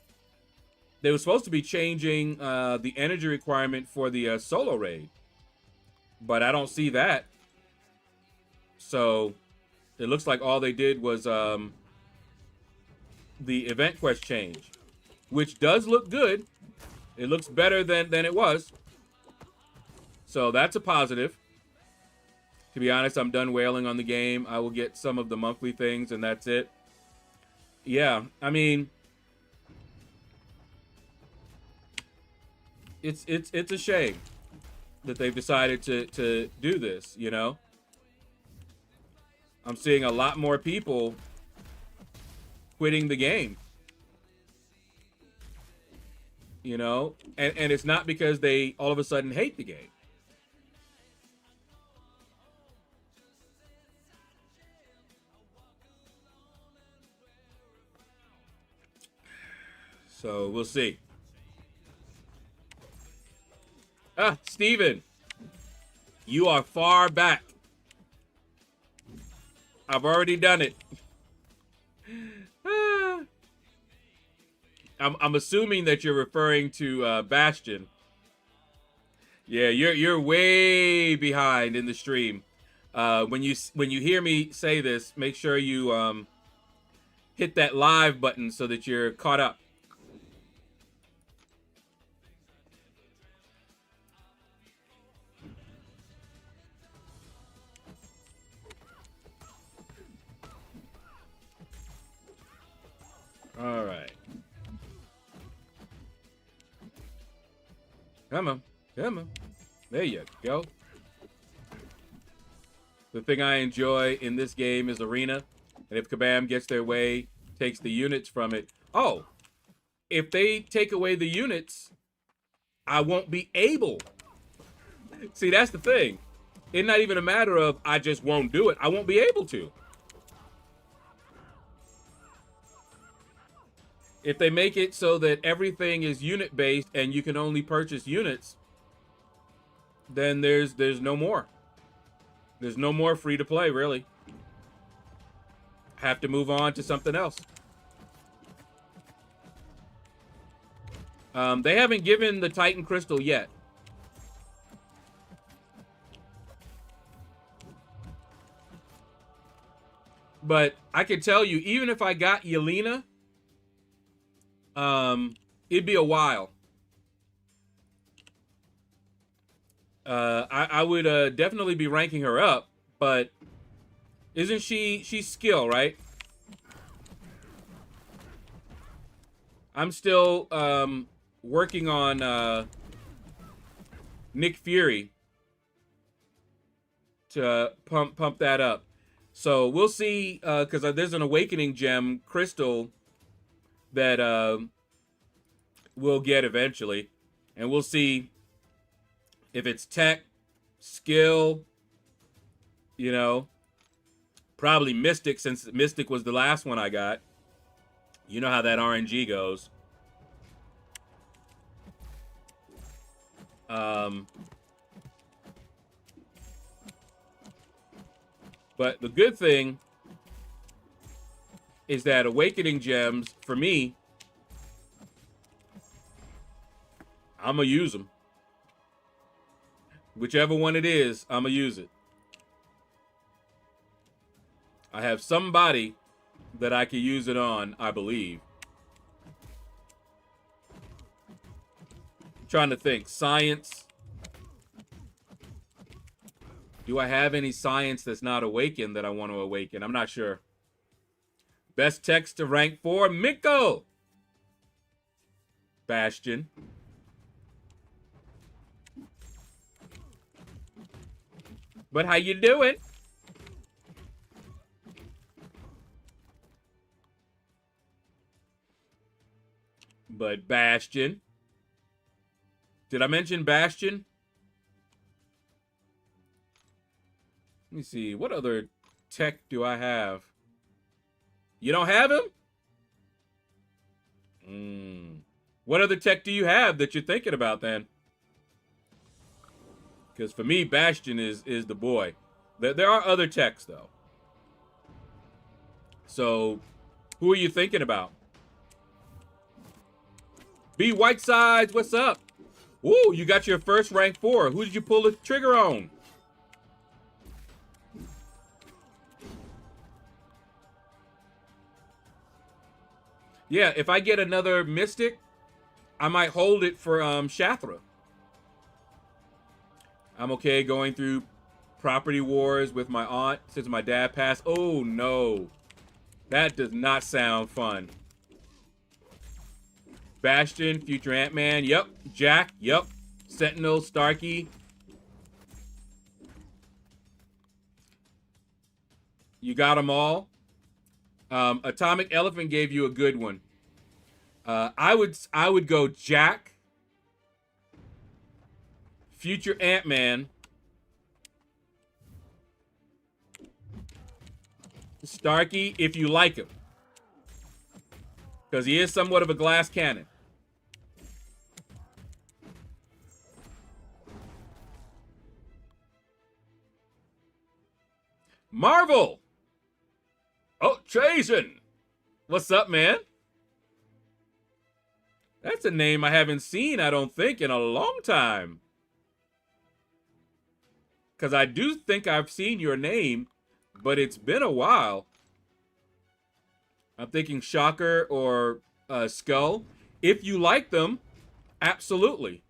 They were supposed to be changing the energy requirement for the solo raid, but I don't see that. So it looks like all they did was the event quest change, which does look good. It looks better than it was. So that's a positive. To be honest, I'm done wailing on the game. I will get some of the monthly things, and that's it. Yeah, I mean, it's a shame that they've decided to do this, you know? I'm seeing a lot more people quitting the game. You know? And it's not because they all of a sudden hate the game. So we'll see. Ah, Steven, you are far back. I've already done it. I'm assuming that you're referring to Bastion. Yeah, you're way behind in the stream. When you hear me say this, make sure you hit that live button so that you're caught up. All right. Come on. Come on. There you go. The thing I enjoy in this game is Arena. And if Kabam gets their way, takes the units from it. Oh, if they take away the units, I won't be able. See, that's the thing. It's not even a matter of I just won't do it. I won't be able to. If they make it so that everything is unit-based and you can only purchase units, then there's no more. There's no more free-to-play, really. Have to move on to something else. They haven't given the Titan Crystal yet. But I can tell you, even if I got Yelena, it'd be a while. I would definitely be ranking her up, but isn't she's skill, right? I'm still working on Nick Fury to pump that up. So we'll see, because there's an Awakening Gem crystal that we'll get eventually, and we'll see if it's tech, skill, you know, probably Mystic, since Mystic was the last one I got. You know how that RNG goes. But the good thing is that awakening gems, for me, I'm going to use them. Whichever one it is, I'm going to use it. I have somebody that I can use it on, I believe. I'm trying to think. Science. Do I have any science that's not awakened that I want to awaken? I'm not sure. Best text to rank 4, Mikko. Bastion. But how you doing? But Bastion. Did I mention Bastion? Let me see. What other tech do I have? You don't have him? What other tech do you have that you're thinking about then? Because for me, Bastion is the boy. There are other techs, though. So, who are you thinking about? B Whitesides, what's up? Ooh, you got your first rank 4. Who did you pull the trigger on? Yeah, if I get another Mystic, I might hold it for Shathra. I'm okay going through property wars with my aunt since my dad passed. Oh, no. That does not sound fun. Bastion, future Ant-Man. Yep. Jack. Yep. Sentinel, Starkey. You got them all. Atomic Elephant gave you a good one. I would go Jack, future Ant-Man, Starkey, if you like him, because he is somewhat of a glass cannon. Marvel. Oh, Trajan. What's up, man? That's a name I haven't seen, I don't think, in a long time. Because I do think I've seen your name, but it's been a while. I'm thinking Shocker or Skull. If you like them, absolutely.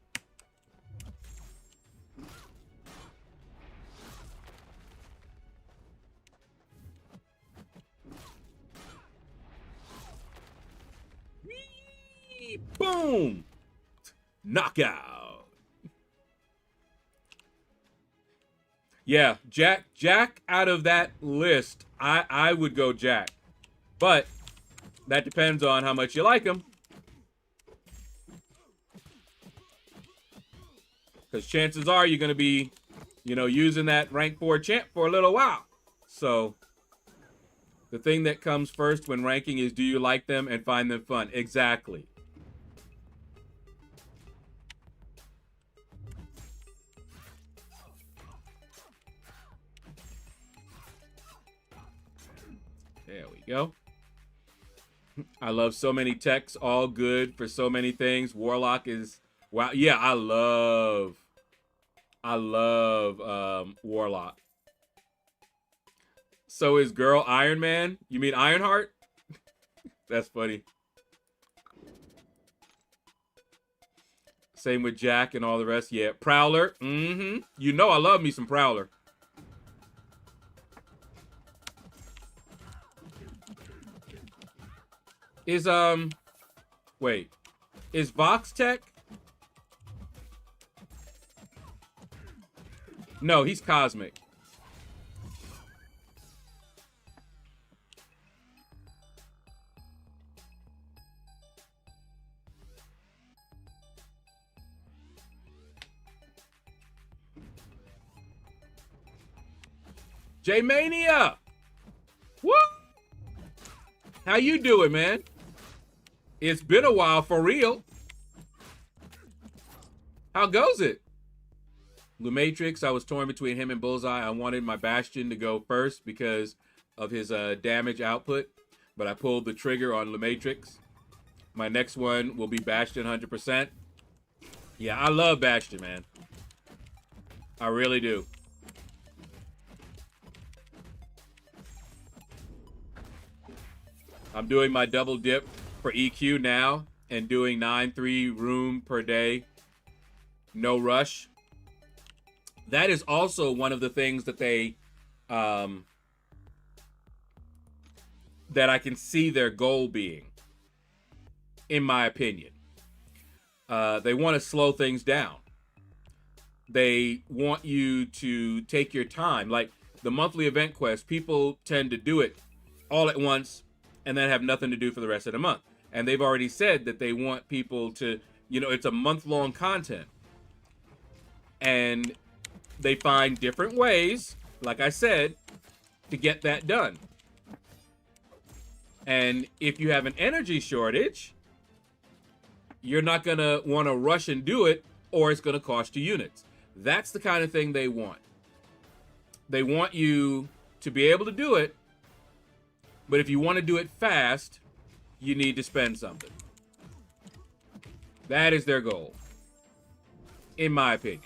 Whee! Boom! Knockout. Yeah, Jack out of that list, I would go Jack. But that depends on how much you like him. Because chances are you're going to be, using that rank 4 champ for a little while. So the thing that comes first when ranking is, do you like them and find them fun? Exactly. There we go. I love so many techs, all good for so many things. Warlock is, wow. Yeah, I love Warlock. So is girl Iron Man? You mean Ironheart? That's funny. Same with Jack and all the rest. Yeah, Prowler. Mm-hmm. You know I love me some Prowler. Wait. Is Vox Tech? No, he's Cosmic. J-Mania! Woo! How you doing, man? It's been a while for real. How goes it? Lumatrix, I was torn between him and Bullseye. I wanted my Bastion to go first because of his damage output. but I pulled the trigger on La Matrix. My next one will be Bastion 100%. Yeah, I love Bastion, man. I really do. I'm doing my double dip for EQ now and doing 9-3 room per day. No rush. That is also one of the things that they, that I can see their goal being, in my opinion. They want to slow things down. They want you to take your time. Like the monthly event quest, people tend to do it all at once and then have nothing to do for the rest of the month. And they've already said that they want people to, you know, it's a month-long content. And they find different ways, like I said, to get that done. And if you have an energy shortage, you're not going to want to rush and do it, or it's going to cost you units. That's the kind of thing they want. They want you to be able to do it, but if you want to do it fast, you need to spend something. That is their goal, in my opinion.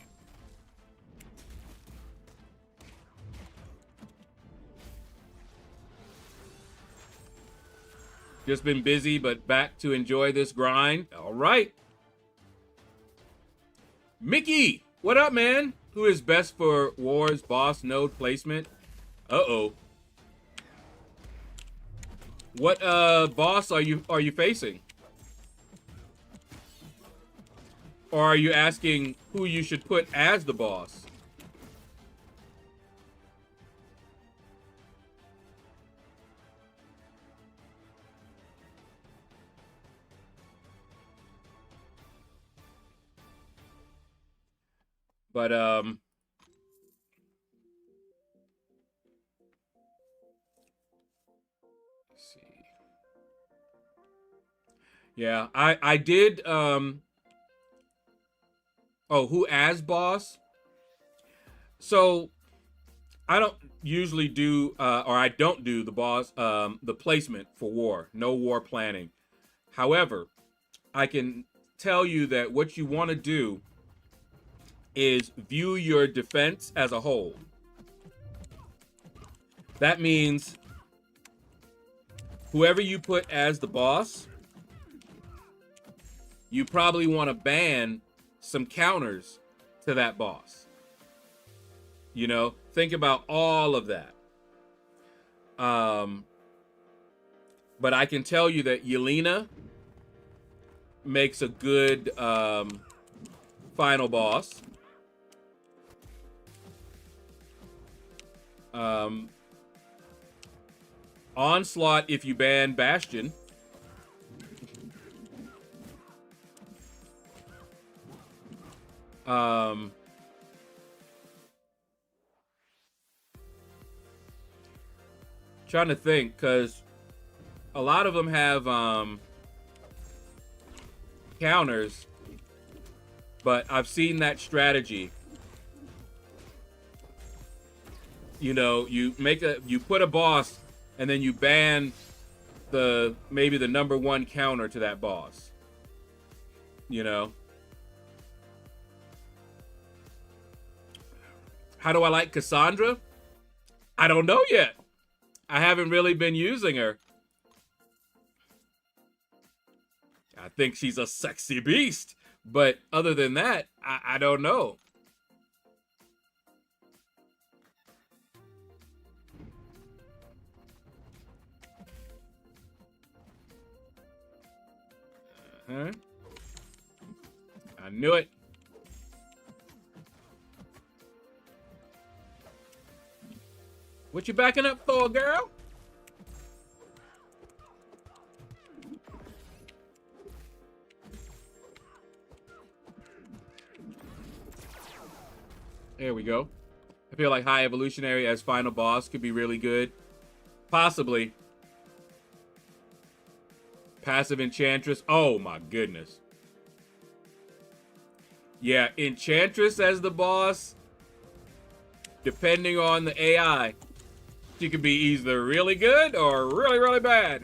Just been busy, but back to enjoy this grind. All right. Mickey, what up, man? Who is best for War's boss node placement? Uh-oh. What boss are you facing? Or are you asking who you should put as the boss? But let's see. Yeah, I did oh, who as boss? So I don't usually do or I don't do the boss the placement for war. No war planning. However, I can tell you that what you want to do is view your defense as a whole. That means whoever you put as the boss, you probably want to ban some counters to that boss. You know, think about all of that. But I can tell you that Yelena makes a good final boss. Onslaught if you ban Bastion. Trying to think, because a lot of them have counters, but I've seen that strategy. You know, you put a boss and then you ban maybe the #1 counter to that boss. You know? How do I like Cassandra? I don't know yet. I haven't really been using her. I think she's a sexy beast, but other than that, I don't know. I knew it. What you backing up for, girl? There we go. I feel like High Evolutionary as final boss could be really good. Possibly. Passive Enchantress. Oh my goodness. Yeah, Enchantress as the boss, depending on the AI, she could be either really good or really, really bad.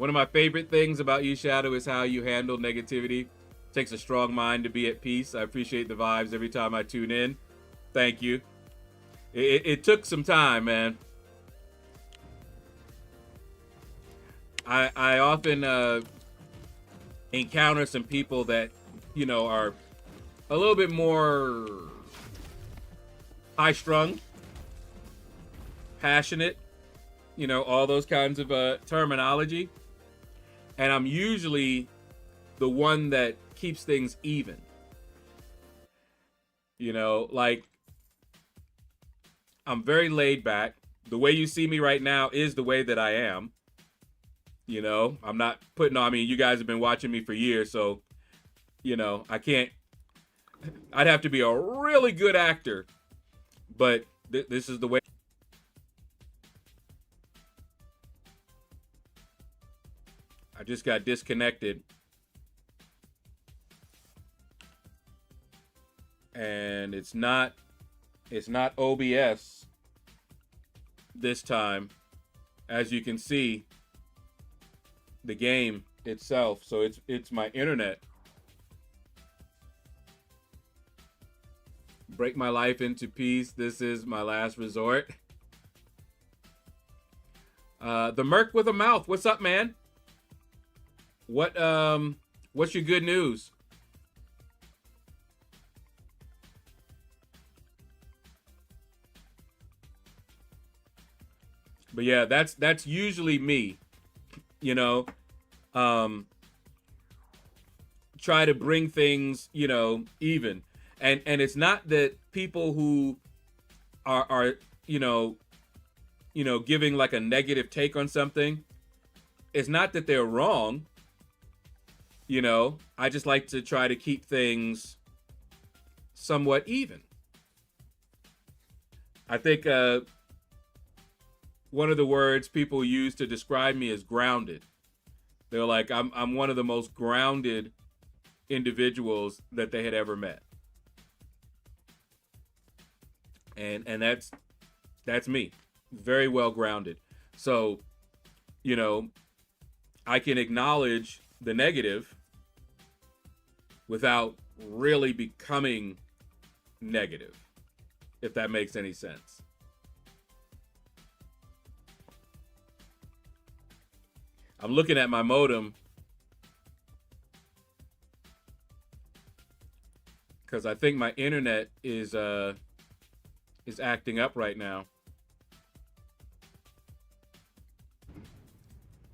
One of my favorite things about you, Shadow, is how you handle negativity. Takes a strong mind to be at peace. I appreciate the vibes every time I tune in. Thank you. It took some time, man. I often encounter some people that, you know, are a little bit more high-strung, passionate, you know, all those kinds of terminology. And I'm usually the one that keeps things even. You know, like, I'm very laid back. The way you see me right now is the way that I am. You know, I'm not putting on, I mean, you guys have been watching me for years, so, you know, I can't, I'd have to be a really good actor, but this is the way. I just got disconnected. And it's not OBS this time, as you can see. The game itself, so it's my internet. Break my life into peace. This is my last resort. The Merc with a mouth. What's up, man? What's your good news? But yeah, that's usually me. You know, try to bring things, you know, even. And it's not that people who are you know, giving like a negative take on something, it's not that they're wrong. You know, I just like to try to keep things somewhat even. I think one of the words people use to describe me is grounded. They're like, I'm one of the most grounded individuals that they had ever met. And that's me. Very well grounded. So, you know, I can acknowledge the negative without really becoming negative, if that makes any sense. I'm looking at my modem because I think my internet is acting up right now.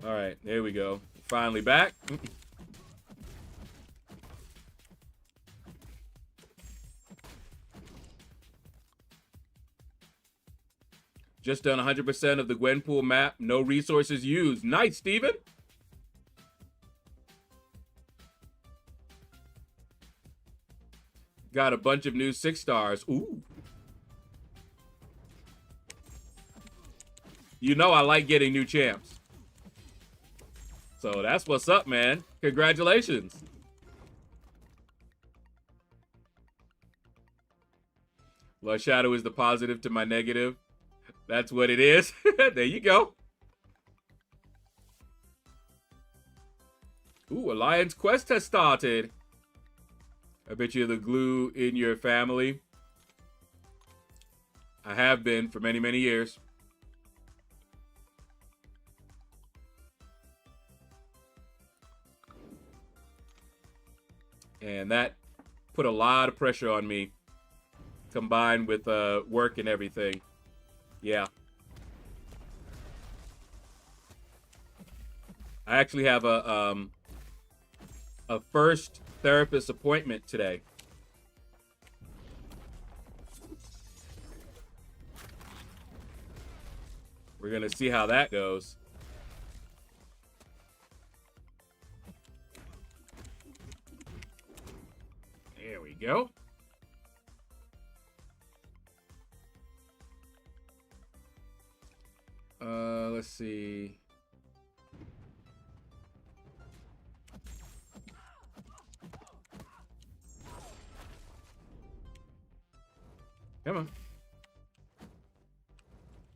All right, there we go. Finally back. Just done 100% of the Gwenpool map. No resources used. Nice, Steven. Got a bunch of new 6 stars. Ooh. You know I like getting new champs. So that's what's up, man. Congratulations. LordShaedow is the positive to my negative. That's what it is. There you go. Ooh, Alliance Quest has started. I bet you're the glue in your family. I have been for many, many years. And that put a lot of pressure on me, combined with work and everything. Yeah. I actually have a first therapist appointment today. We're gonna see how that goes. There we go. Let's see. Come on.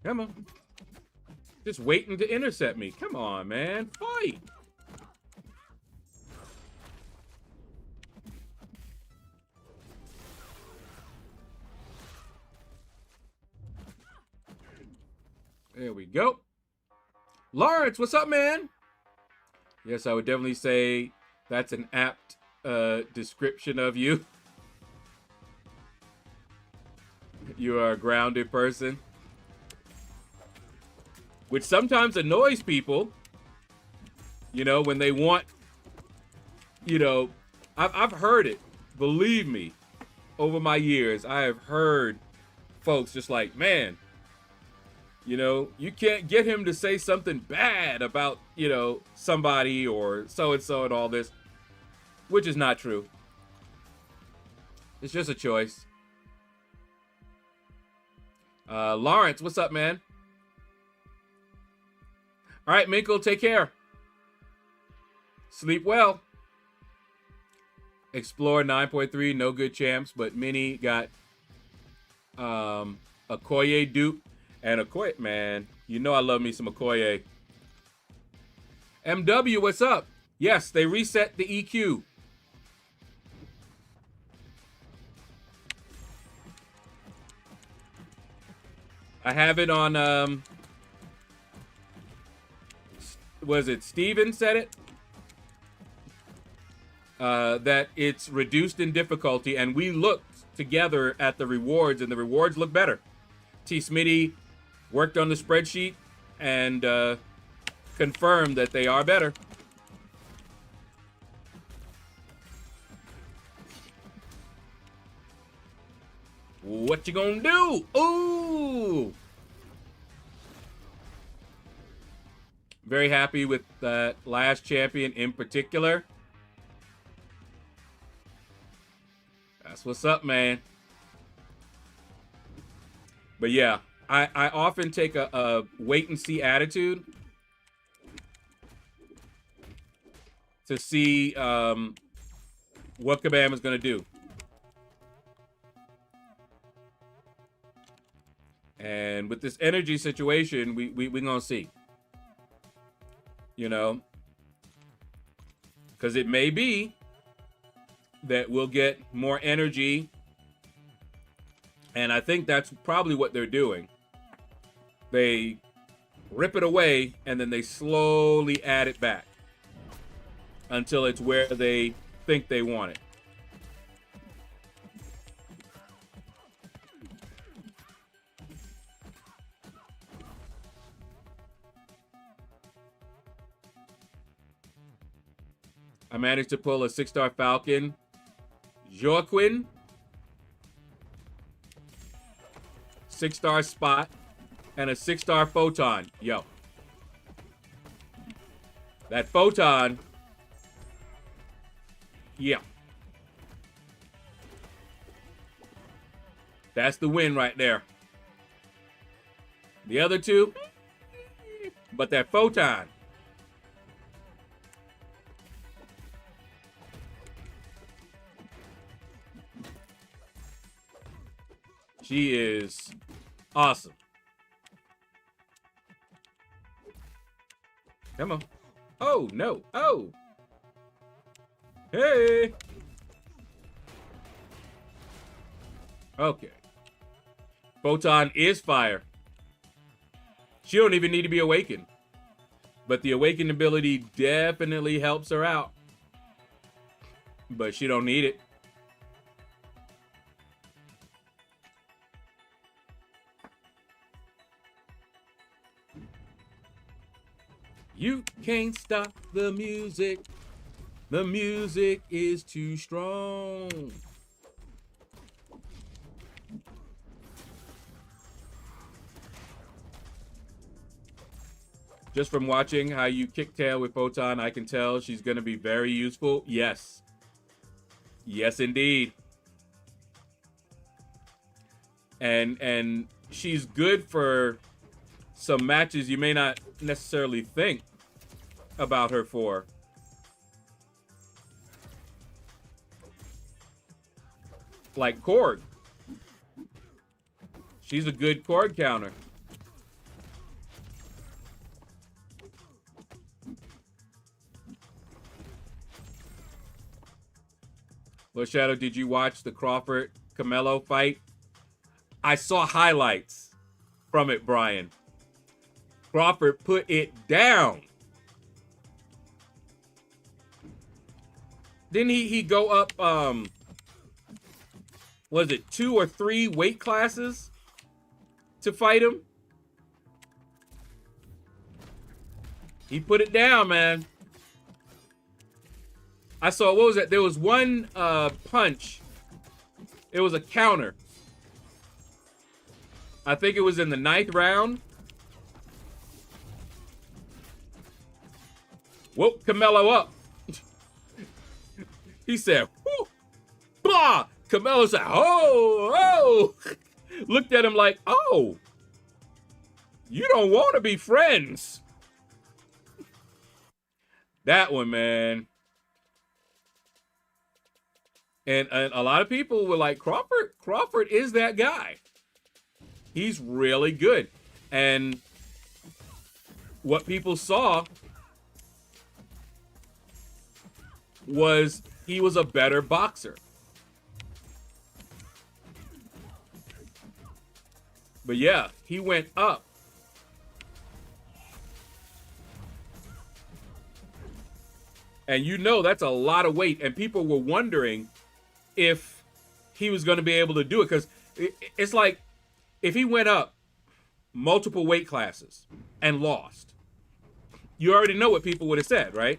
Come on. Just waiting to intercept me. Come on, man. Fight. There we go. Lawrence, what's up, man? Yes, I would definitely say that's an apt description of you. You are a grounded person. Which sometimes annoys people. You know, when they want, you know, I've heard it. Believe me, over my years, I have heard folks just like, man, you know, you can't get him to say something bad about, you know, somebody or so-and-so and all this, which is not true. It's just a choice. Lawrence, what's up, man? All right, Minkle, take care. Sleep well. Explore 9.3, no good champs, but Minnie got a Okoye dupe. And Okoye, man, you know I love me some Okoye. MW, what's up? Yes, they reset the EQ. I have it on, was it Steven said it? That it's reduced in difficulty, and we looked together at the rewards, and the rewards look better. T. Smitty worked on the spreadsheet and confirmed that they are better. What you gonna do? Ooh! Very happy with that last champion in particular. That's what's up, man. But yeah, I often take a wait-and-see attitude to see what Kabam is going to do. And with this energy situation, we're going to see. You know? Because it may be that we'll get more energy. And I think that's probably what they're doing. They rip it away, and then they slowly add it back until it's where they think they want it. I managed to pull a 6-star Falcon, Joaquin, 6-star Spot, and a 6-star Photon. Yo. That Photon. Yeah. That's the win right there. The other two. But that Photon. She is awesome. Come on. Oh, no. Oh. Hey. Okay. Photon is fire. She don't even need to be awakened. But the awakened ability definitely helps her out. But she don't need it. You can't stop the music. The music is too strong. Just from watching how you kick tail with Photon, I can tell she's going to be very useful. Yes. Yes, indeed. And she's good for some matches you may not necessarily think about her for. Like Korg. She's a good Korg counter. LordShaedow, did you watch the Crawford-Camelo fight? I saw highlights from it, Brian. Crawford put it down. Didn't he go up, was it 2 or 3 weight classes to fight him? He put it down, man. I saw, what was that? There was one punch. It was a counter. I think it was in the 9th round. Woke Camelo up. He said, whoo, blah. Camelo said, oh, oh. Looked at him like, oh, you don't want to be friends. That one, man. And a lot of people were like, Crawford is that guy. He's really good. And what people saw was he was a better boxer. But yeah, he went up. And you know that's a lot of weight. And people were wondering if he was going to be able to do it. Because it's like, if he went up multiple weight classes and lost, you already know what people would have said, right?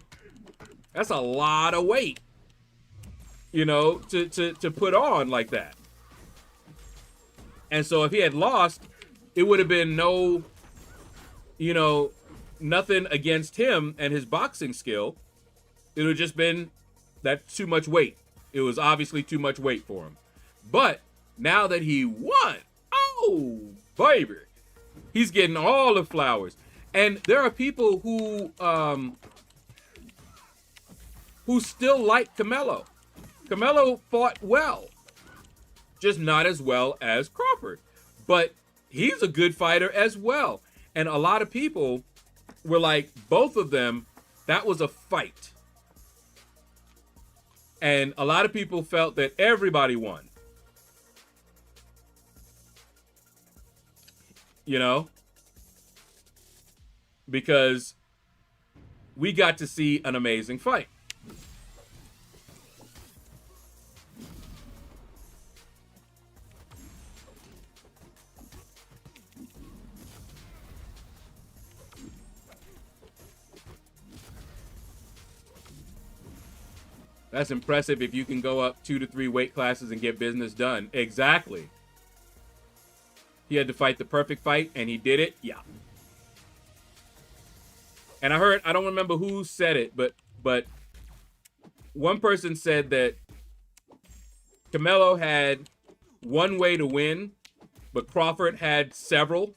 That's a lot of weight, you know, to put on like that. And so if he had lost, it would have been no, you know, nothing against him and his boxing skill. It would have just been that too much weight. It was obviously too much weight for him. But now that he won, oh, baby, he's getting all the flowers. And there are people who still like Camelo. Camelo fought well, just not as well as Crawford. But he's a good fighter as well. And a lot of people were like, both of them, that was a fight. And a lot of people felt that everybody won. You know? Because we got to see an amazing fight. That's impressive if you can go up 2 to 3 weight classes and get business done. Exactly. He had to fight the perfect fight, and he did it. Yeah. And I heard, I don't remember who said it, but one person said that Camelo had one way to win, but Crawford had several.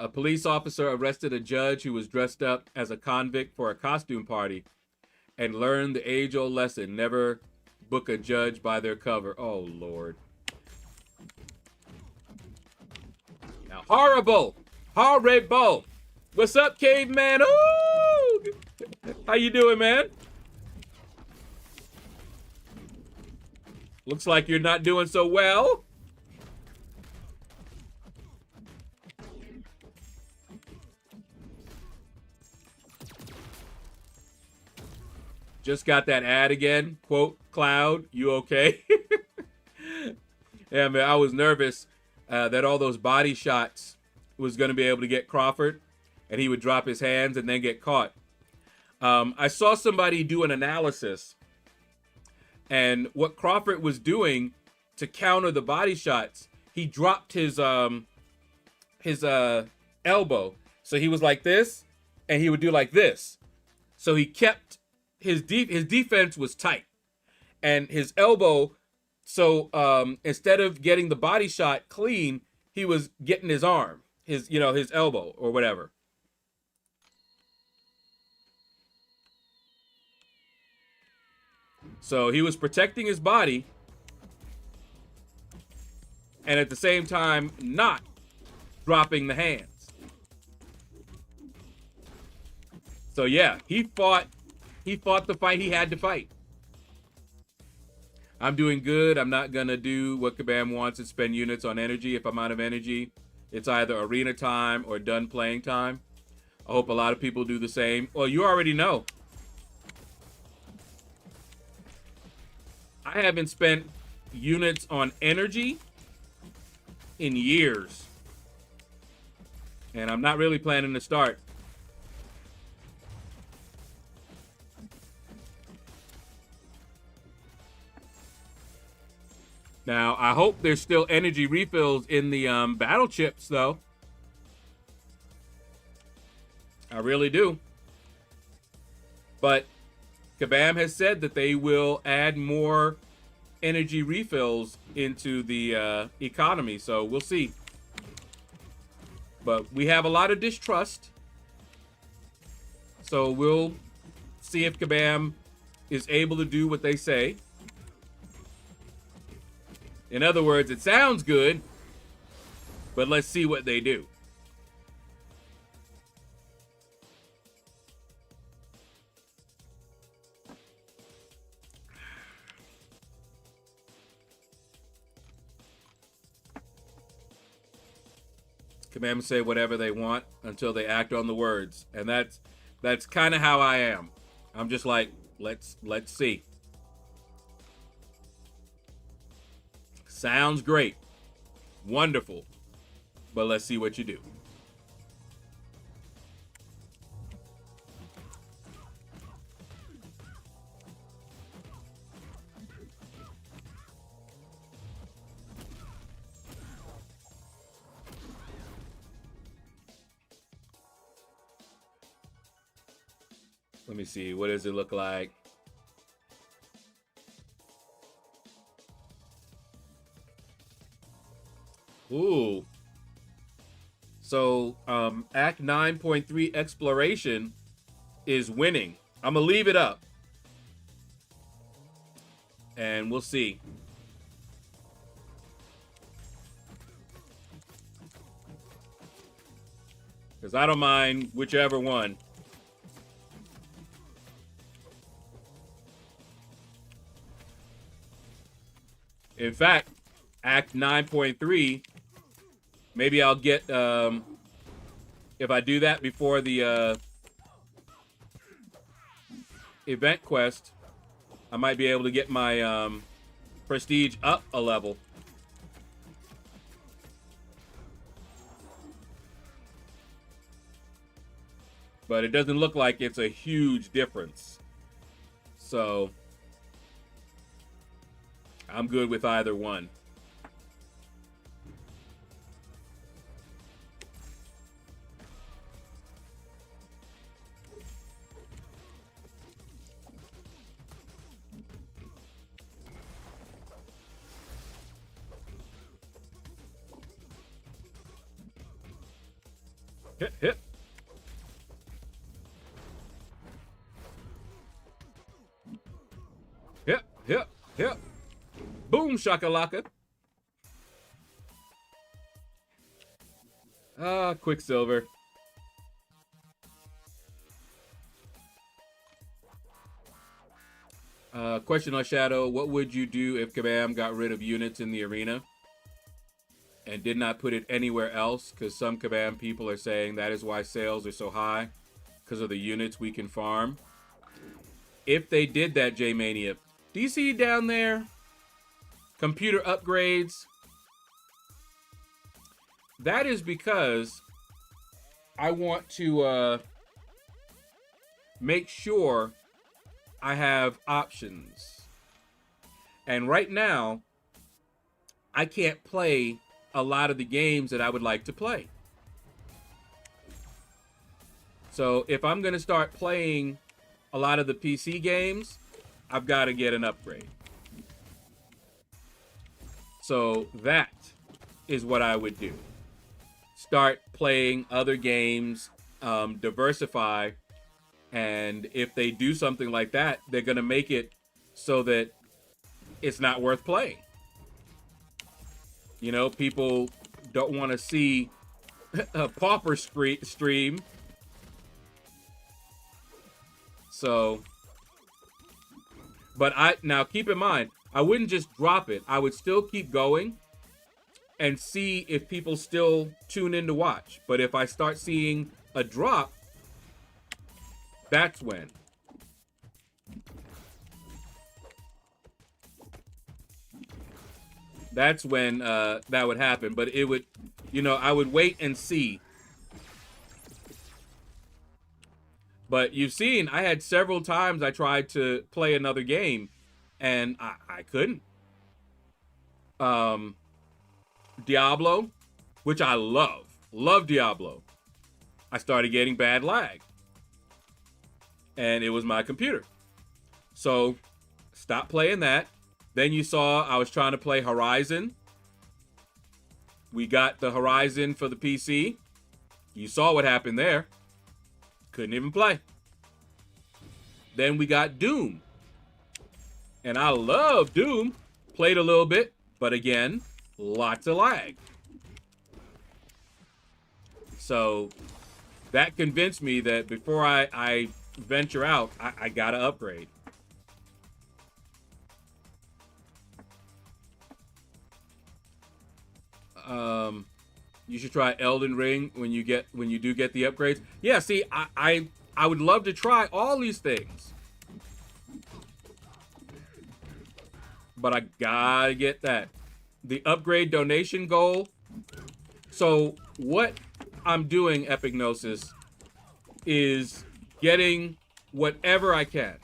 A police officer arrested a judge who was dressed up as a convict for a costume party and learned the age-old lesson, never book a judge by their cover. Oh, Lord. Now, horrible. Horrible. What's up, caveman? Ooh! How you doing, man? Looks like you're not doing so well. Just got that ad again. Quote, Cloud, you okay? Yeah, man, I was nervous that all those body shots was going to be able to get Crawford, and he would drop his hands and then get caught. I saw somebody do an analysis, and what Crawford was doing to counter the body shots, he dropped his elbow. So he was like this, and he would do like this. So he kept his defense was tight, and his elbow. So instead of getting the body shot clean, he was getting his arm, his elbow or whatever. So he was protecting his body and at the same time not dropping the hands. So yeah, he fought the fight he had to fight. I'm doing good. I'm not gonna do what Kabam wants and spend units on energy. If I'm out of energy, it's either arena time or done playing time. I hope a lot of people do the same. Well, you already know. I haven't spent units on energy in years. And I'm not really planning to start. Now, I hope there's still energy refills in the battle chips, though. I really do. But Kabam has said that they will add more energy refills into the economy, so we'll see. But we have a lot of distrust. So we'll see if Kabam is able to do what they say. In other words, it sounds good, but let's see what they do. Kabam say whatever they want until they act on the words. And that's kind of how I am. I'm just like, let's see. Sounds great. Wonderful. But let's see what you do. Let me see. What does it look like? Ooh. So, Act 9.3 Exploration is winning. I'm going to leave it up. And we'll see. Because I don't mind whichever one. In fact, Act 9.3, maybe I'll get, if I do that before the event quest, I might be able to get my prestige up a level. But it doesn't look like it's a huge difference. So I'm good with either one. Hit, hit. Hit, hit, hit. Boom, shakalaka. Quicksilver. Question on Shadow. What would you do if Kabam got rid of units in the arena and did not put it anywhere else? Because some Kabam people are saying that is why sales are so high, because of the units we can farm. If they did that, J-Mania, do you see down there? Computer upgrades. That is because I want to make sure I have options. And right now, I can't play a lot of the games that I would like to play. So if I'm going to start playing a lot of the PC games, I've got to get an upgrade. So that is what I would do. Start playing other games, diversify, and if they do something like that, they're going to make it so that it's not worth playing. You know, people don't want to see a pauper stream. So, but now keep in mind, I wouldn't just drop it. I would still keep going and see if people still tune in to watch. But if I start seeing a drop, that's when. That's when that would happen. But it would, you know, I would wait and see. But you've seen, I had several times I tried to play another game, and I couldn't. Diablo, which I love Diablo. I started getting bad lag. And it was my computer. So, stop playing that. Then you saw I was trying to play Horizon. We got the Horizon for the PC. You saw what happened there. Couldn't even play. Then we got Doom. And I love Doom. Played a little bit, but again, lots of lag. So that convinced me that before I venture out, I gotta upgrade. You should try Elden Ring when you do get the upgrades. Yeah, see, I would love to try all these things, but I gotta get the upgrade donation goal. So what I'm doing, Epic Gnosis, is getting whatever I can.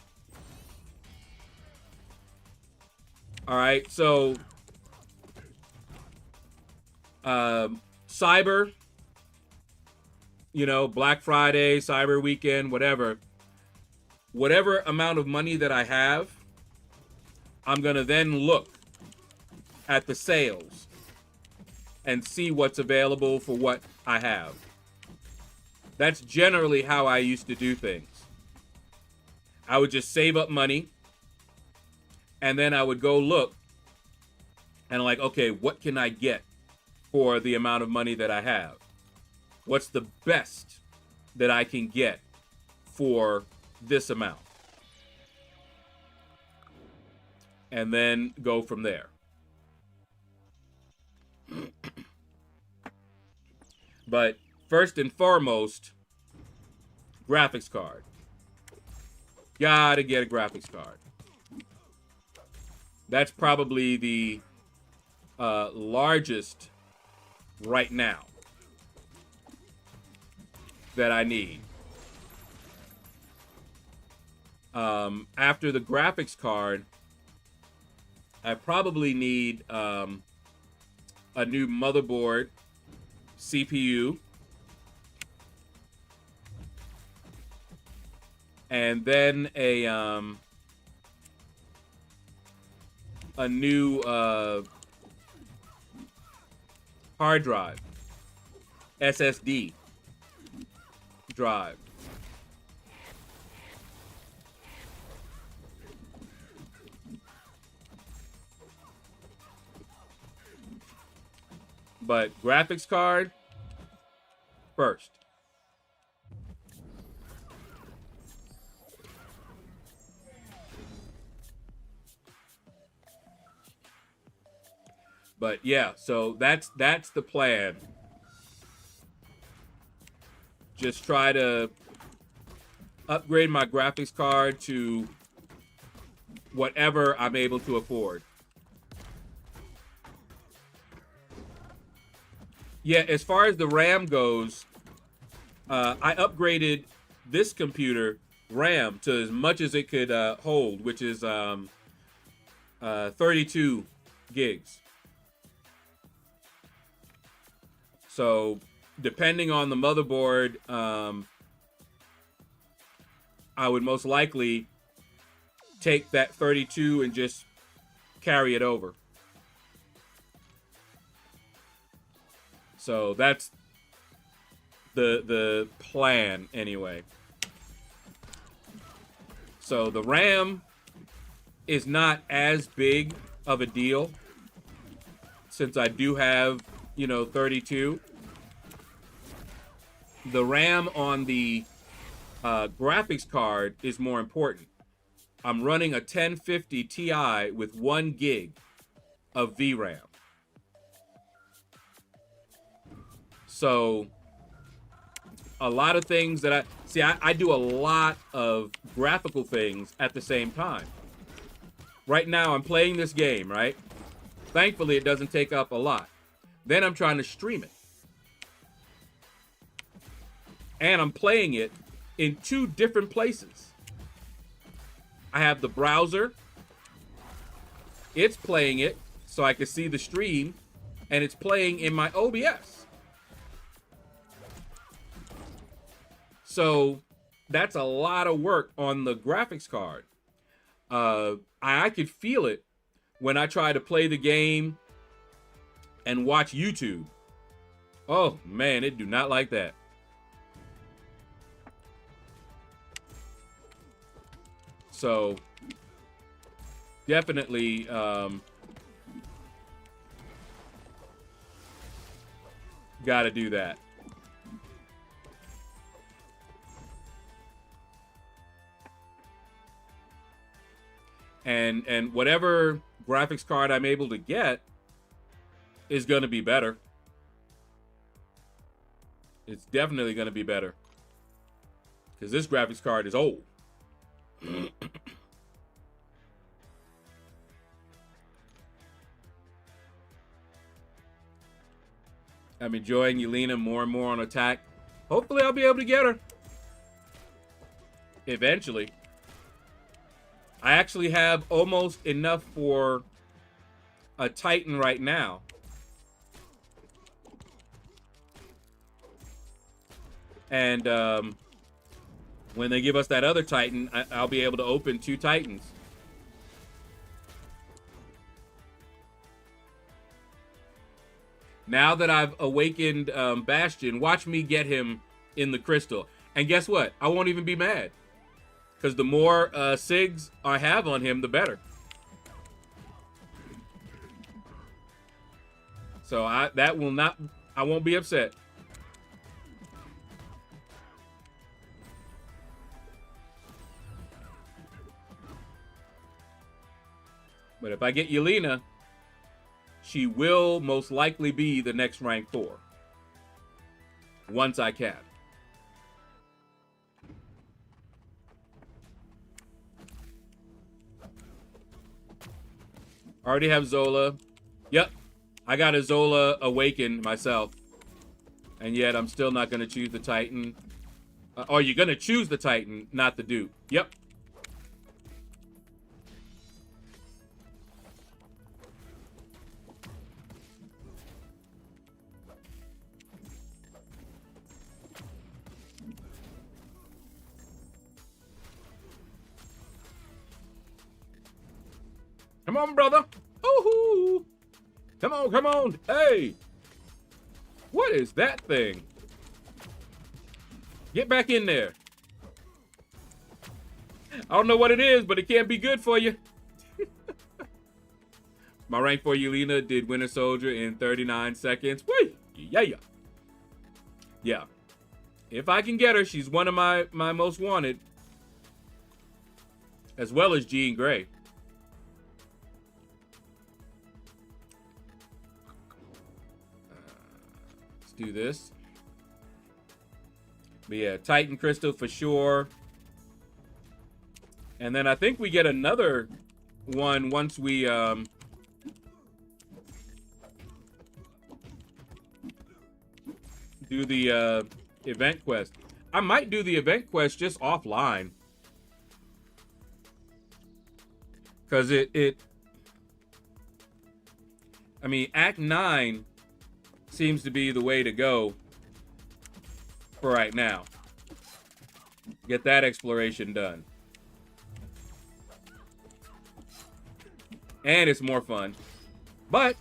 All right, so Cyber, you know, Black Friday, Cyber Weekend, whatever amount of money that I have, I'm gonna then look at the sales and see what's available for what I have. That's generally how I used to do things. I would just save up money, and then I would go look and like, okay, what can I get for the amount of money that I have? What's the best that I can get for this amount? And then go from there. But first and foremost, graphics card. Gotta get a graphics card. That's probably the largest right now that I need. After the graphics card, I probably need a new motherboard, CPU, and then a new hard drive, SSD drive. But graphics card first. But yeah, so that's the plan. Just try to upgrade my graphics card to whatever I'm able to afford. Yeah, as far as the RAM goes, I upgraded this computer RAM to as much as it could hold, which is 32 gigs. So depending on the motherboard, I would most likely take that 32 and just carry it over. So that's the plan anyway. So the RAM is not as big of a deal since I do have, you know, 32. The RAM on the graphics card is more important. I'm running a 1050 Ti with 1 gig of VRAM. So a lot of things that I do a lot of graphical things at the same time. Right now I'm playing this game, right? Thankfully it doesn't take up a lot. Then I'm trying to stream it. And I'm playing it in 2 different places. I have the browser. It's playing it so I can see the stream, and it's playing in my OBS. So that's a lot of work on the graphics card. I could feel it when I try to play the game and watch YouTube. Oh man, it do not like that. So definitely gotta do that. And whatever graphics card I'm able to get is gonna be better. It's definitely gonna be better. Because this graphics card is old. I'm enjoying Yelena more and more on attack. Hopefully I'll be able to get her. Eventually. I actually have almost enough for a Titan right now. And when they give us that other Titan, I'll be able to open 2 Titans. Now that I've awakened Bastion, watch me get him in the crystal. And guess what? I won't even be mad. Because the more SIGs I have on him, the better. So I won't be upset. But if I get Yelena, she will most likely be the next rank 4. Once I can. I already have Zola. Yep. I got a Zola awakened myself. And yet I'm still not going to choose the Titan. Or you're going to choose the Titan, not the dupe. Yep. Come on, brother. Ooh-hoo. Come on, come on. Hey. What is that thing? Get back in there. I don't know what it is, but it can't be good for you. My rank for Yelena did Winter Soldier in 39 seconds. Whee! Yeah. Yeah. If I can get her, she's one of my most wanted. As well as Jean Grey. Do this. But yeah, Titan Crystal for sure. And then I think we get another one once we do the event quest. I might do the event quest just offline. Cause I mean, Act 9 seems to be the way to go for right now. Get that exploration done. And it's more fun. But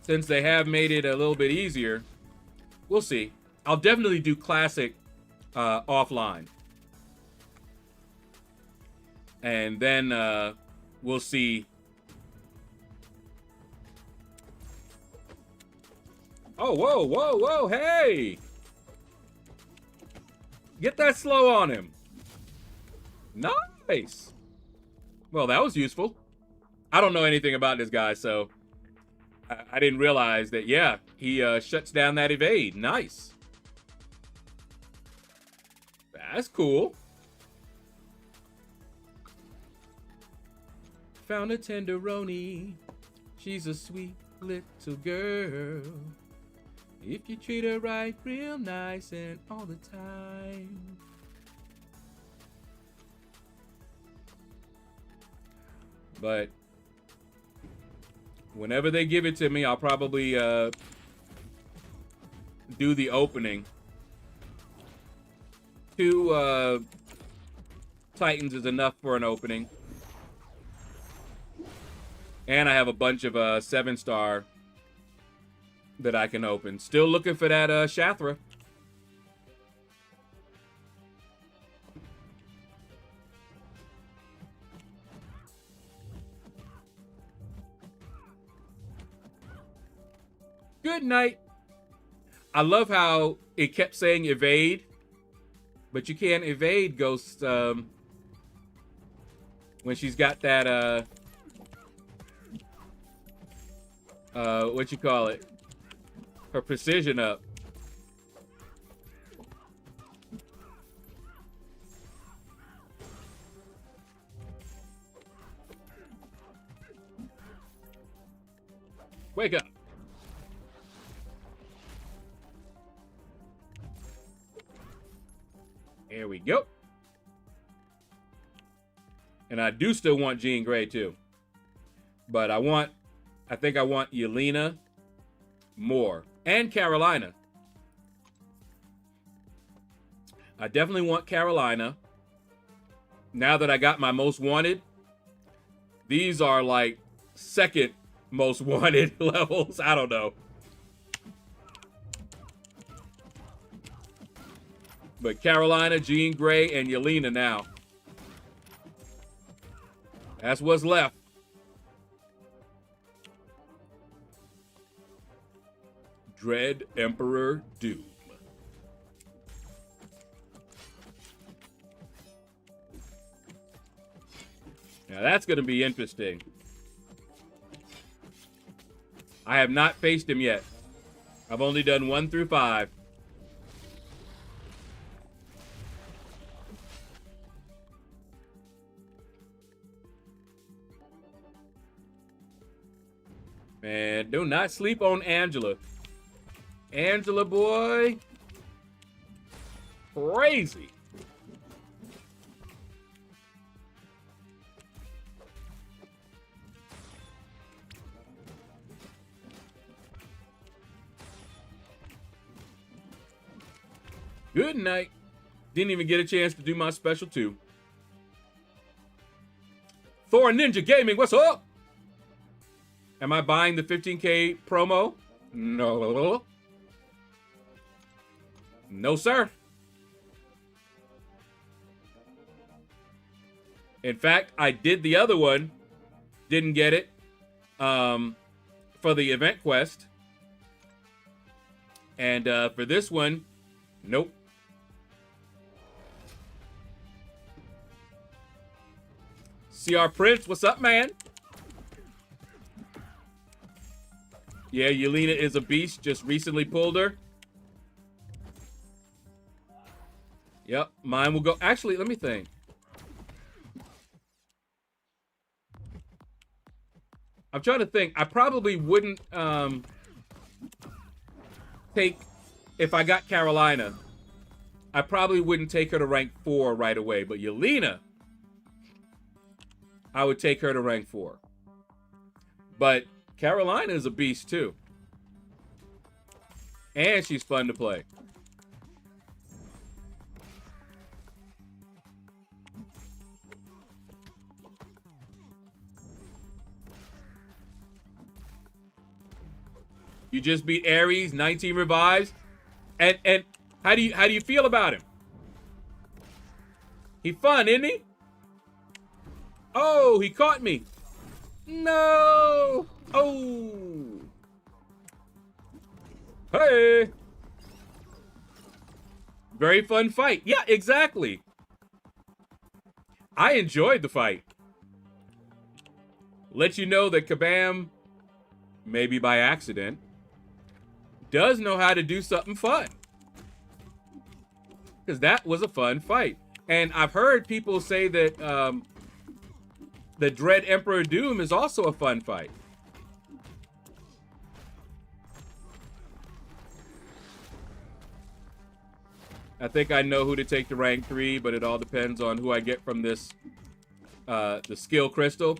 since they have made it a little bit easier, we'll see. I'll definitely do classic offline. And then we'll see. Oh, whoa, whoa, whoa, hey! Get that slow on him. Nice. Well, that was useful. I don't know anything about this guy, so I didn't realize that, yeah, he shuts down that evade. Nice. That's cool. Found a tenderoni. She's a sweet little girl. If you treat her right, real nice and all the time. But whenever they give it to me, I'll probably do the opening. 2 Titans is enough for an opening. And I have a bunch of 7-star that I can open. Still looking for that Shathra. Good night. I love how it kept saying evade, but you can't evade Ghost when she's got that what you call it? Her precision up. Wake up. There we go. And I do still want Jean Grey too. But I think I want Yelena more. And Carolina. I definitely want Carolina. Now that I got my most wanted, these are like second most wanted levels. I don't know. But Carolina, Jean Grey, and Yelena now. That's what's left. Dread Emperor Doom. Now that's going to be interesting. I have not faced him yet. I've only done 1 through 5. Man, do not sleep on Angela. Angela, boy. Crazy. Good night. Didn't even get a chance to do my special 2. Thor Ninja Gaming, what's up? Am I buying the 15K promo? No. No, sir. In fact, I did the other one. Didn't get it. For the event quest. And for this one, nope. CR Prince, what's up, man? Yeah, Yelena is a beast. Just recently pulled her. Yep, mine will go. Actually, let me think. I'm trying to think. I probably wouldn't take, if I got Carolina, I probably wouldn't take her to rank 4 right away. But Yelena, I would take her to rank 4. But Carolina is a beast too. And she's fun to play. You just beat Ares, 19 revives. And how do you feel about him? He fun, isn't he? Oh, he caught me. No. Oh. Hey. Very fun fight. Yeah, exactly. I enjoyed the fight. Let you know that Kabam, maybe by accident, does know how to do something fun. Because that was a fun fight. And I've heard people say that the Dread Emperor Doom is also a fun fight. I think I know who to take to rank 3, but it all depends on who I get from this, the skill crystal.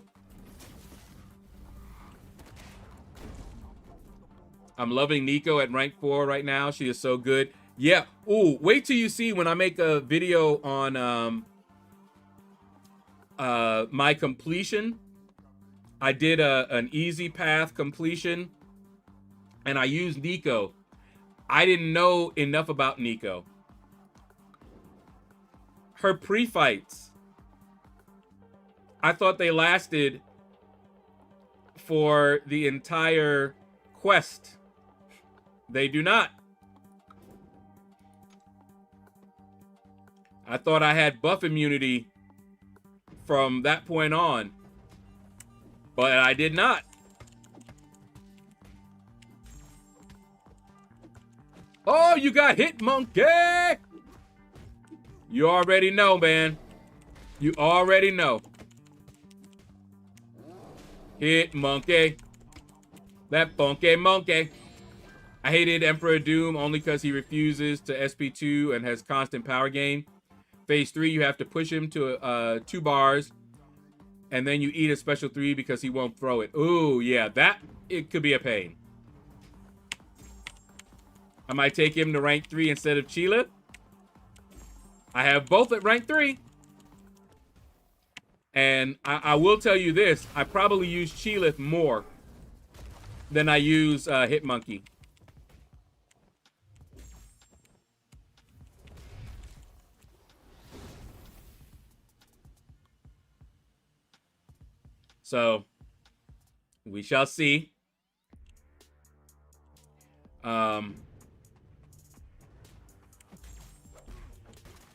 I'm loving Nico at rank 4 right now. She is so good. Yeah. Ooh, wait till you see when I make a video on my completion. I did an easy path completion, and I used Nico. I didn't know enough about Nico. Her pre-fights, I thought they lasted for the entire quest. They do not. I thought I had buff immunity from that point on, but I did not. Oh, you got hit, monkey! You already know, man. You already know. Hit, monkey. That funky monkey. I hated Emperor Doom only because he refuses to SP2 and has constant power gain. Phase 3, you have to push him to 2 bars, and then you eat a special 3 because he won't throw it. Ooh, yeah, it could be a pain. I might take him to rank 3 instead of Chila. I have both at rank 3. And I will tell you this, I probably use Chilith more than I use Hitmonkey. So, we shall see.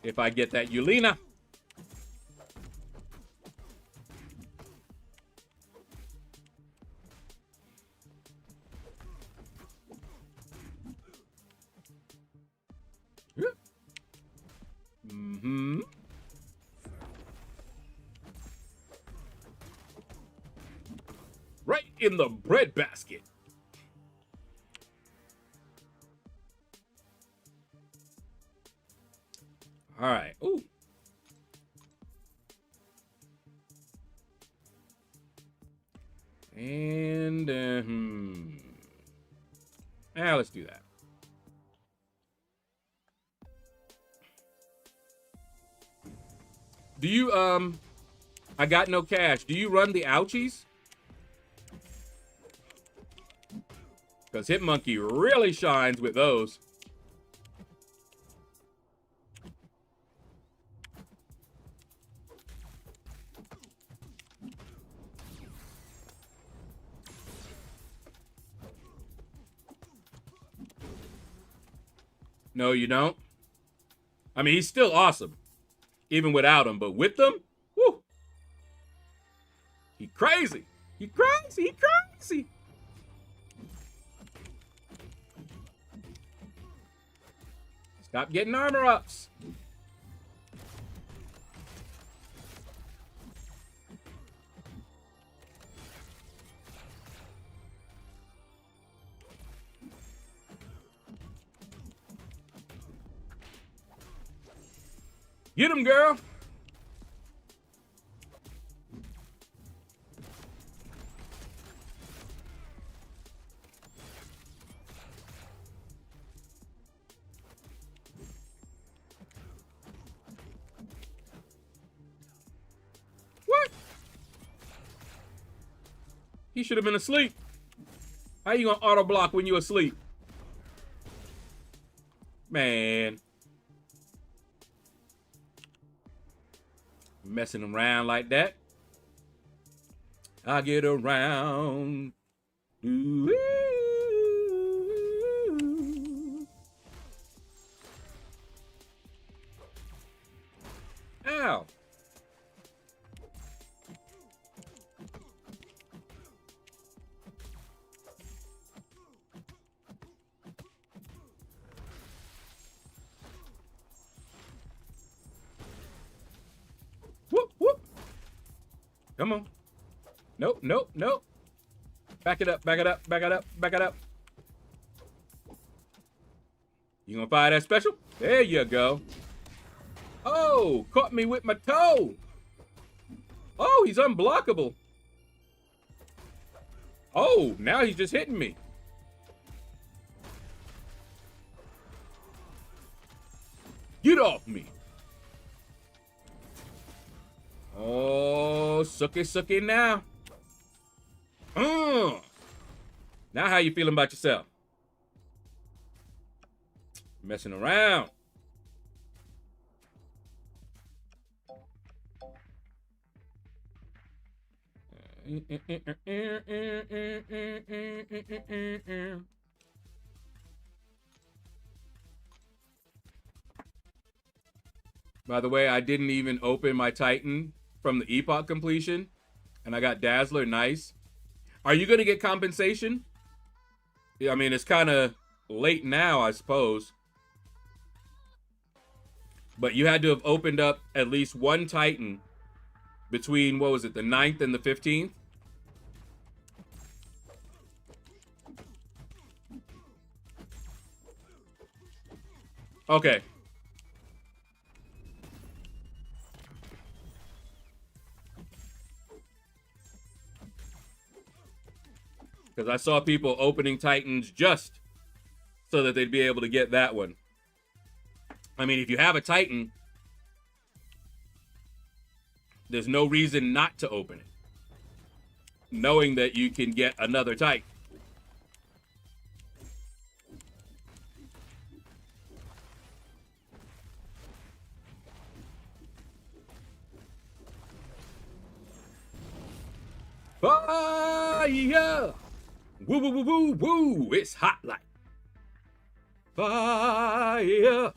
If I get that Yulina. Mm-hmm. Right in the bread basket. All right. Ooh. And let's do that. Do you I got no cash. Do you run the ouchies? Because Hitmonkey really shines with those. No, you don't. I mean, he's still awesome, even without him. But with them, whoo, he crazy. He crazy. He crazy. Stop getting armor ups. Get him, girl. What? He should have been asleep. How you gonna auto block when you asleep? Man. Messing around like that. I get around. Ooh. Ow. Whoop, whoop. Come on. Nope, nope, nope. Back it up, back it up, back it up, back it up. You gonna fire that special? There you go. Oh, caught me with my toe. Oh, he's unblockable. Oh, now he's just hitting me. Get off me. Oh, sucky, sucky now. Now how you feeling about yourself? Messing around. By the way, I didn't even open my Titan from the Epoch completion, and I got Dazzler. Nice. Are you going to get compensation? I mean, it's kind of late now, I suppose. But you had to have opened up at least one Titan between, what was it, the 9th and the 15th? Okay. Because I saw people opening Titans just so that they'd be able to get that one. I mean, if you have a Titan, there's no reason not to open it, knowing that you can get another Titan. Fire! Woo, woo, woo, woo, woo! It's hot like fire!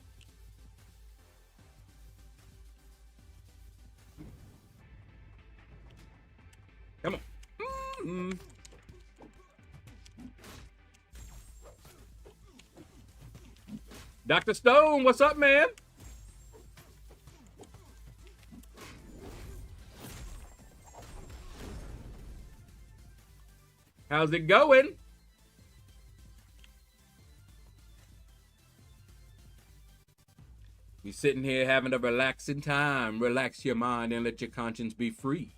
Come on. Mm-hmm. Dr. Stone, what's up, man? How's it going? You sitting here having a relaxing time. Relax your mind and let your conscience be free.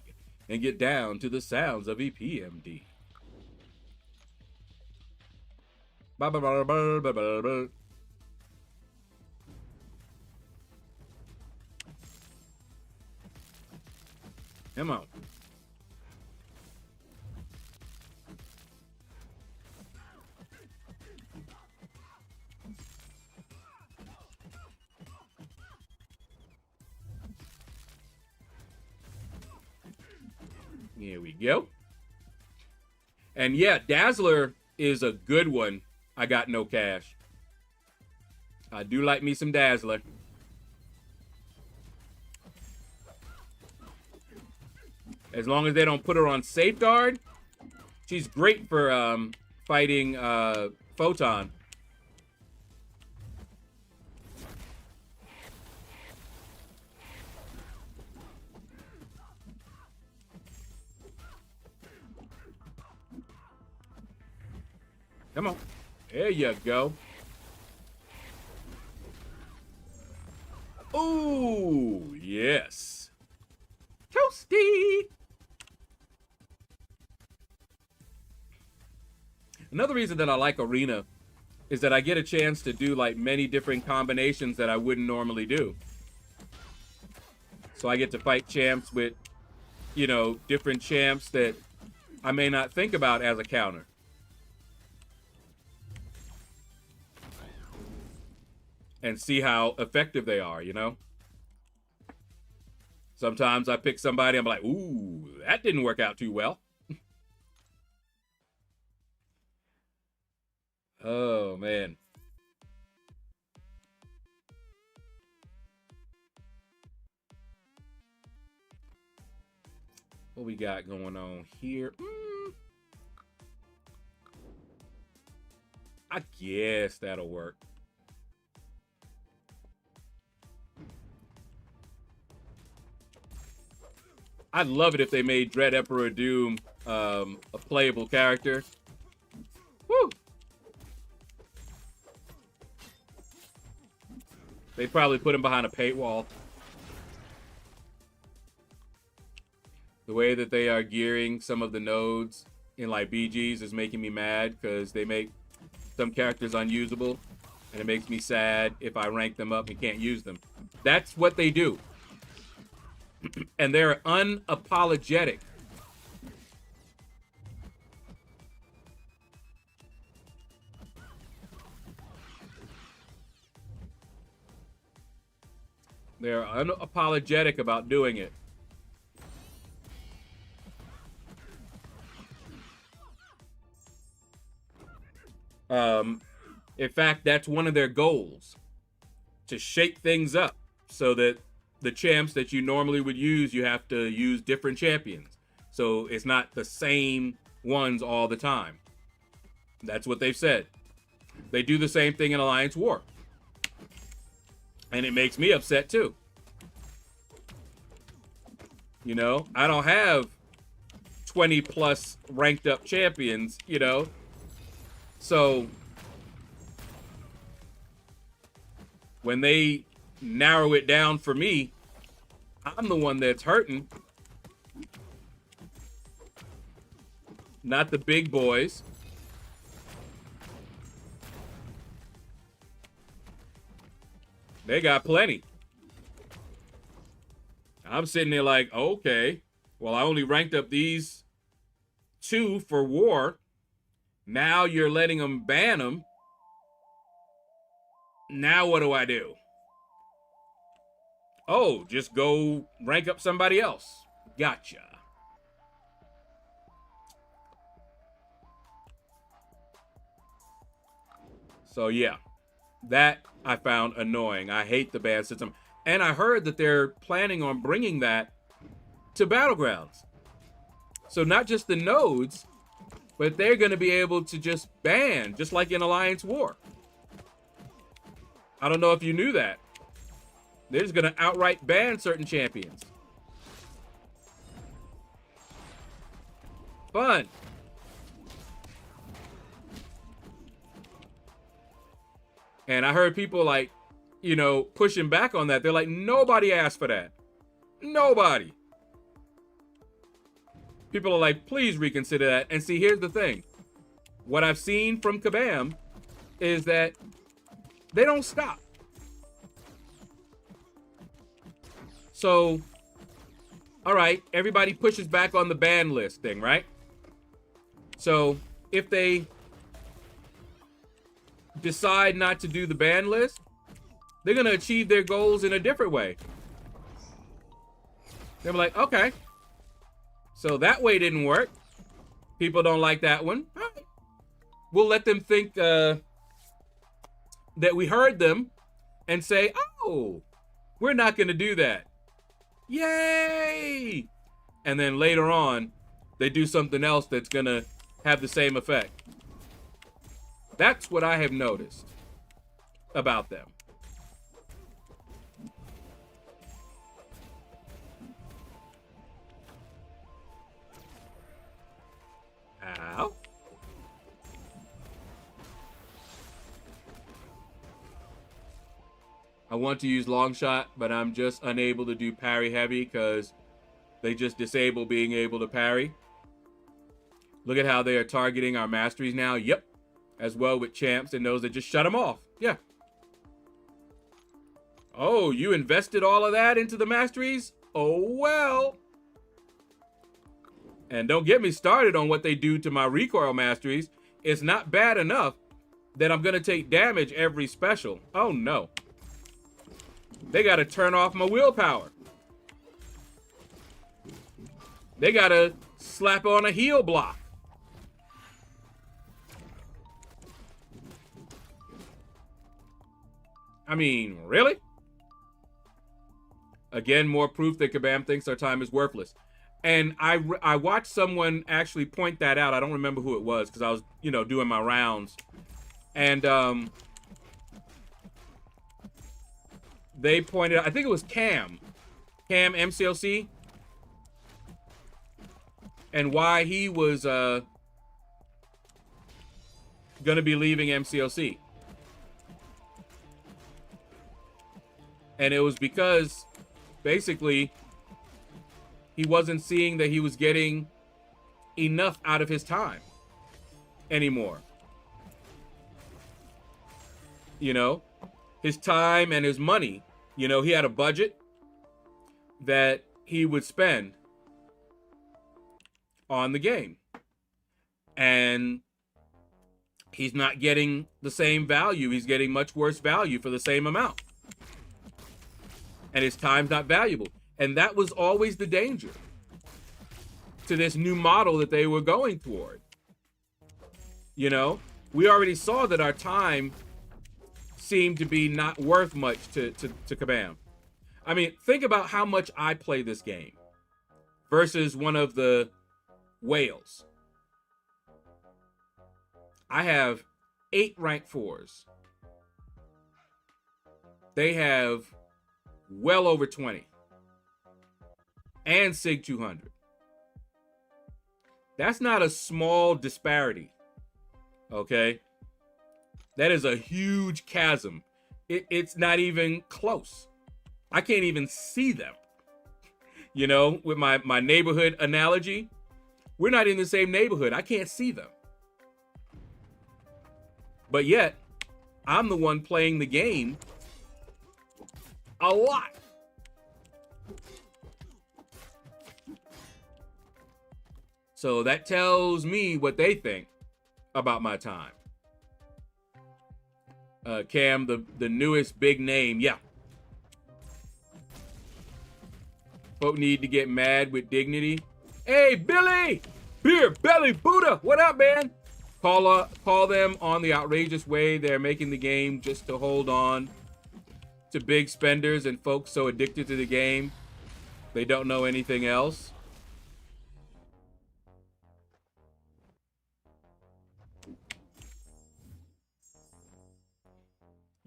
And get down to the sounds of EPMD. Come on. Here we go. And yeah, Dazzler is a good one. I got no cash. I do like me some Dazzler. As long as they don't put her on Safeguard, she's great for fighting Photon. Come on. There you go. Ooh, yes. Toasty. Another reason that I like Arena is that I get a chance to do like many different combinations that I wouldn't normally do. So I get to fight champs with, you know, different champs that I may not think about as a counter. And see how effective they are, you know? Sometimes I pick somebody, I'm like, ooh, that didn't work out too well. Oh, man. What we got going on here? I guess that'll work. I'd love it if they made Dread Emperor Doom a playable character. Woo! They probably put him behind a paywall. The way that they are gearing some of the nodes in like BGs is making me mad because they make some characters unusable, and it makes me sad if I rank them up and can't use them. That's what they do. And they're unapologetic. They're unapologetic about doing it. In fact, that's one of their goals, to shake things up so that the champs that you normally would use, you have to use different champions. So it's not the same ones all the time. That's what they've said. They do the same thing in Alliance War. And it makes me upset too. You know, I don't have 20 plus ranked up champions, you know. So when they narrow it down for me, I'm the one that's hurting. Not the big boys. They got plenty. I'm sitting there like, okay, well, I only ranked up these 2 for war. Now you're letting them ban them. Now what do I do? Oh, just go rank up somebody else. Gotcha. So yeah, that I found annoying. I hate the ban system. And I heard that they're planning on bringing that to Battlegrounds. So not just the nodes, but they're going to be able to just ban, just like in Alliance War. I don't know if you knew that. They're just going to outright ban certain champions. Fun. And I heard people like, you know, pushing back on that. They're like, nobody asked for that. Nobody. People are like, please reconsider that. And see, here's the thing. What I've seen from Kabam is that they don't stop. So, all right, everybody pushes back on the ban list thing, right? So, if they decide not to do the ban list, they're going to achieve their goals in a different way. They're like, okay. So that way didn't work. People don't like that one. All right. We'll let them think that we heard them and say, oh, we're not going to do that. Yay! And then later on, they do something else that's going to have the same effect. That's what I have noticed about them. Ow. I want to use long shot, but I'm just unable to do parry heavy because they just disable being able to parry. Look at how they are targeting our masteries now. Yep. As well with champs and those that just shut them off. Yeah. Oh, you invested all of that into the masteries? Oh, well. And don't get me started on what they do to my recoil masteries. It's not bad enough that I'm going to take damage every special. Oh, no. They got to turn off my willpower. They got to slap on a heal block. I mean, really? Again, more proof that Kabam thinks our time is worthless. And I watched someone actually point that out. I don't remember who it was because I was, you know, doing my rounds. And they pointed out, I think it was Cam MCLC, and why he was gonna be leaving MCLC. And it was because basically he wasn't seeing that he was getting enough out of his time anymore. You know, his time and his money. You know, he had a budget that he would spend on the game. And he's not getting the same value. He's getting much worse value for the same amount. And his time's not valuable. And that was always the danger to this new model that they were going toward. You know, we already saw that our time seemed to be not worth much to Kabam. I mean, think about how much I play this game versus one of the whales. I have 8 rank 4s. They have well over 20. And SIG 200. That's not a small disparity. Okay? That is a huge chasm. It's not even close. I can't even see them. You know, with my neighborhood analogy, we're not in the same neighborhood. I can't see them. But yet, I'm the one playing the game a lot. So that tells me what they think about my time. Cam, the newest big name, yeah. Folk need to get mad with dignity. Hey, Billy! Beer Belly Buddha, what up, man? Call them on the outrageous way they're making the game just to hold on to big spenders and folks so addicted to the game they don't know anything else.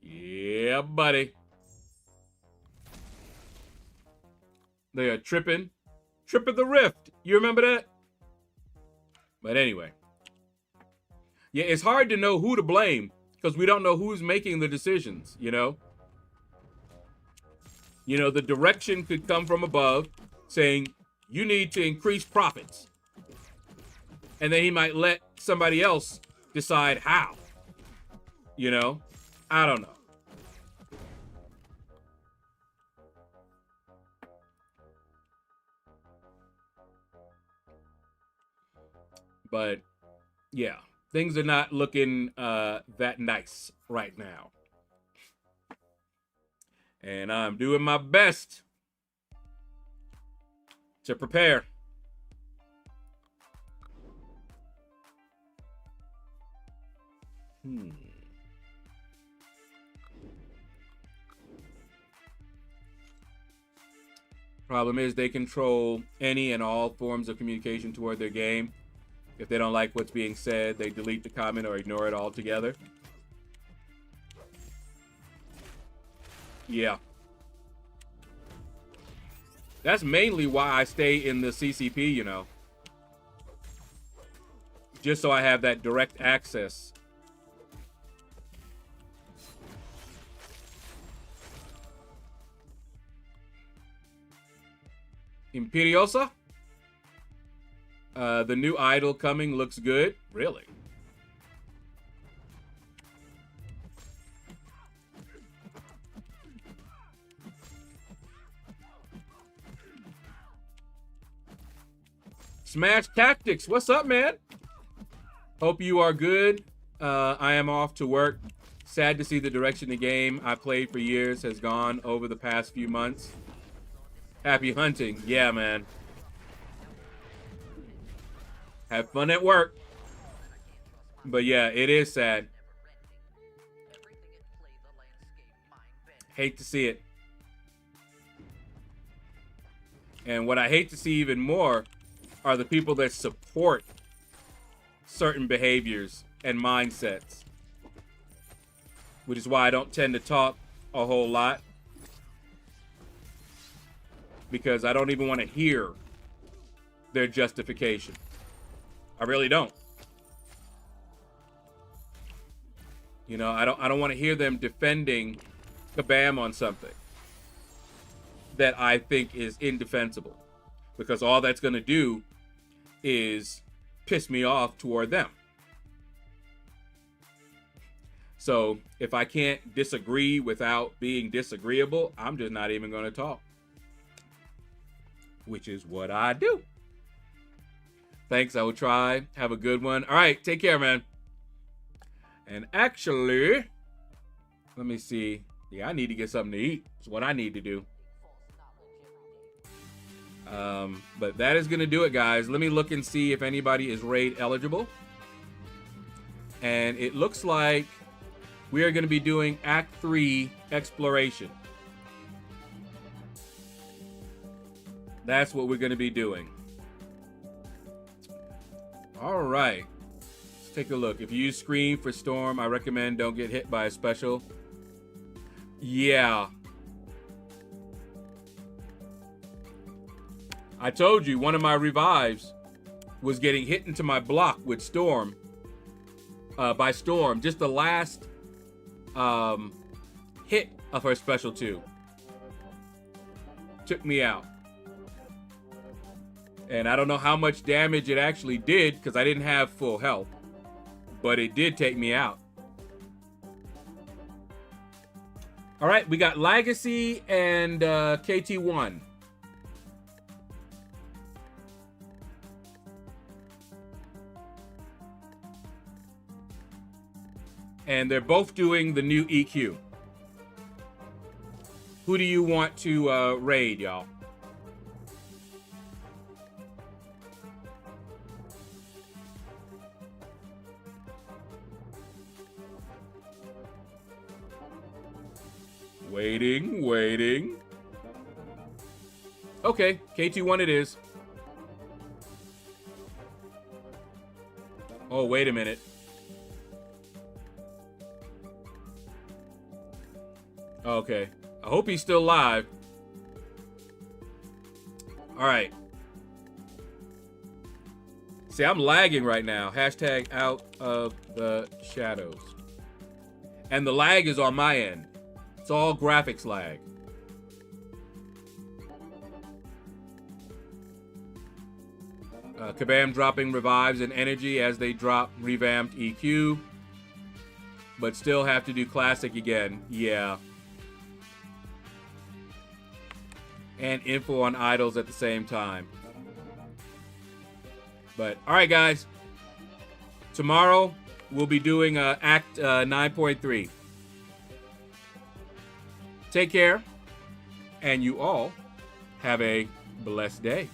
Yeah, buddy. They are tripping the rift. You remember that? But anyway. Yeah, it's hard to know who to blame because we don't know who's making the decisions, you know? You know, the direction could come from above saying, you need to increase profits. And then he might let somebody else decide how. You know? I don't know. But, yeah. Things are not looking that nice right now. And I'm doing my best to prepare. Problem is they control any and all forms of communication toward their game. If they don't like what's being said, they delete the comment or ignore it altogether. Yeah. That's mainly why I stay in the CCP, you know. Just so I have that direct access. Imperiosa? The new idol coming looks good. Really? Smash Tactics, what's up, man? Hope you are good. I am off to work. Sad to see the direction the game I played for years has gone over the past few months. Happy hunting. Yeah, man. Have fun at work. But yeah, it is sad. Hate to see it. And what I hate to see even more are the people that support certain behaviors and mindsets. Which is why I don't tend to talk a whole lot. Because I don't even want to hear their justification. I really don't. You know, I don't want to hear them defending Kabam on something that I think is indefensible, because all that's going to do is piss me off toward them. So if I can't disagree without being disagreeable, I'm just not even going to talk, which is what I do. Thanks. I will try. Have a good one. All right. Take care, man. And actually, let me see. Yeah, I need to get something to eat. That's what I need to do. But that is going to do it, guys. Let me look and see if anybody is raid eligible. And it looks like we are going to be doing Act 3 Exploration. That's what we're going to be doing. All right. Let's take a look. If you use Scream for Storm, I recommend don't get hit by a special. Yeah. I told you one of my revives was getting hit into my block with Storm. By Storm. Just the last hit of her special 2 took me out. And I don't know how much damage it actually did because I didn't have full health. But it did take me out. All right, we got Legacy and KT1. And they're both doing the new EQ. Who do you want to raid, y'all? Waiting. Okay, KT1 it is. Oh, wait a minute. Okay. I hope he's still live. All right. See, I'm lagging right now. Hashtag out of the shadows. And the lag is on my end. It's all graphics lag. Kabam dropping revives and energy as they drop revamped EQ. But still have to do classic again. Yeah. And info on idols at the same time. But, alright guys. Tomorrow, we'll be doing Act 9.3. Take care, and you all have a blessed day.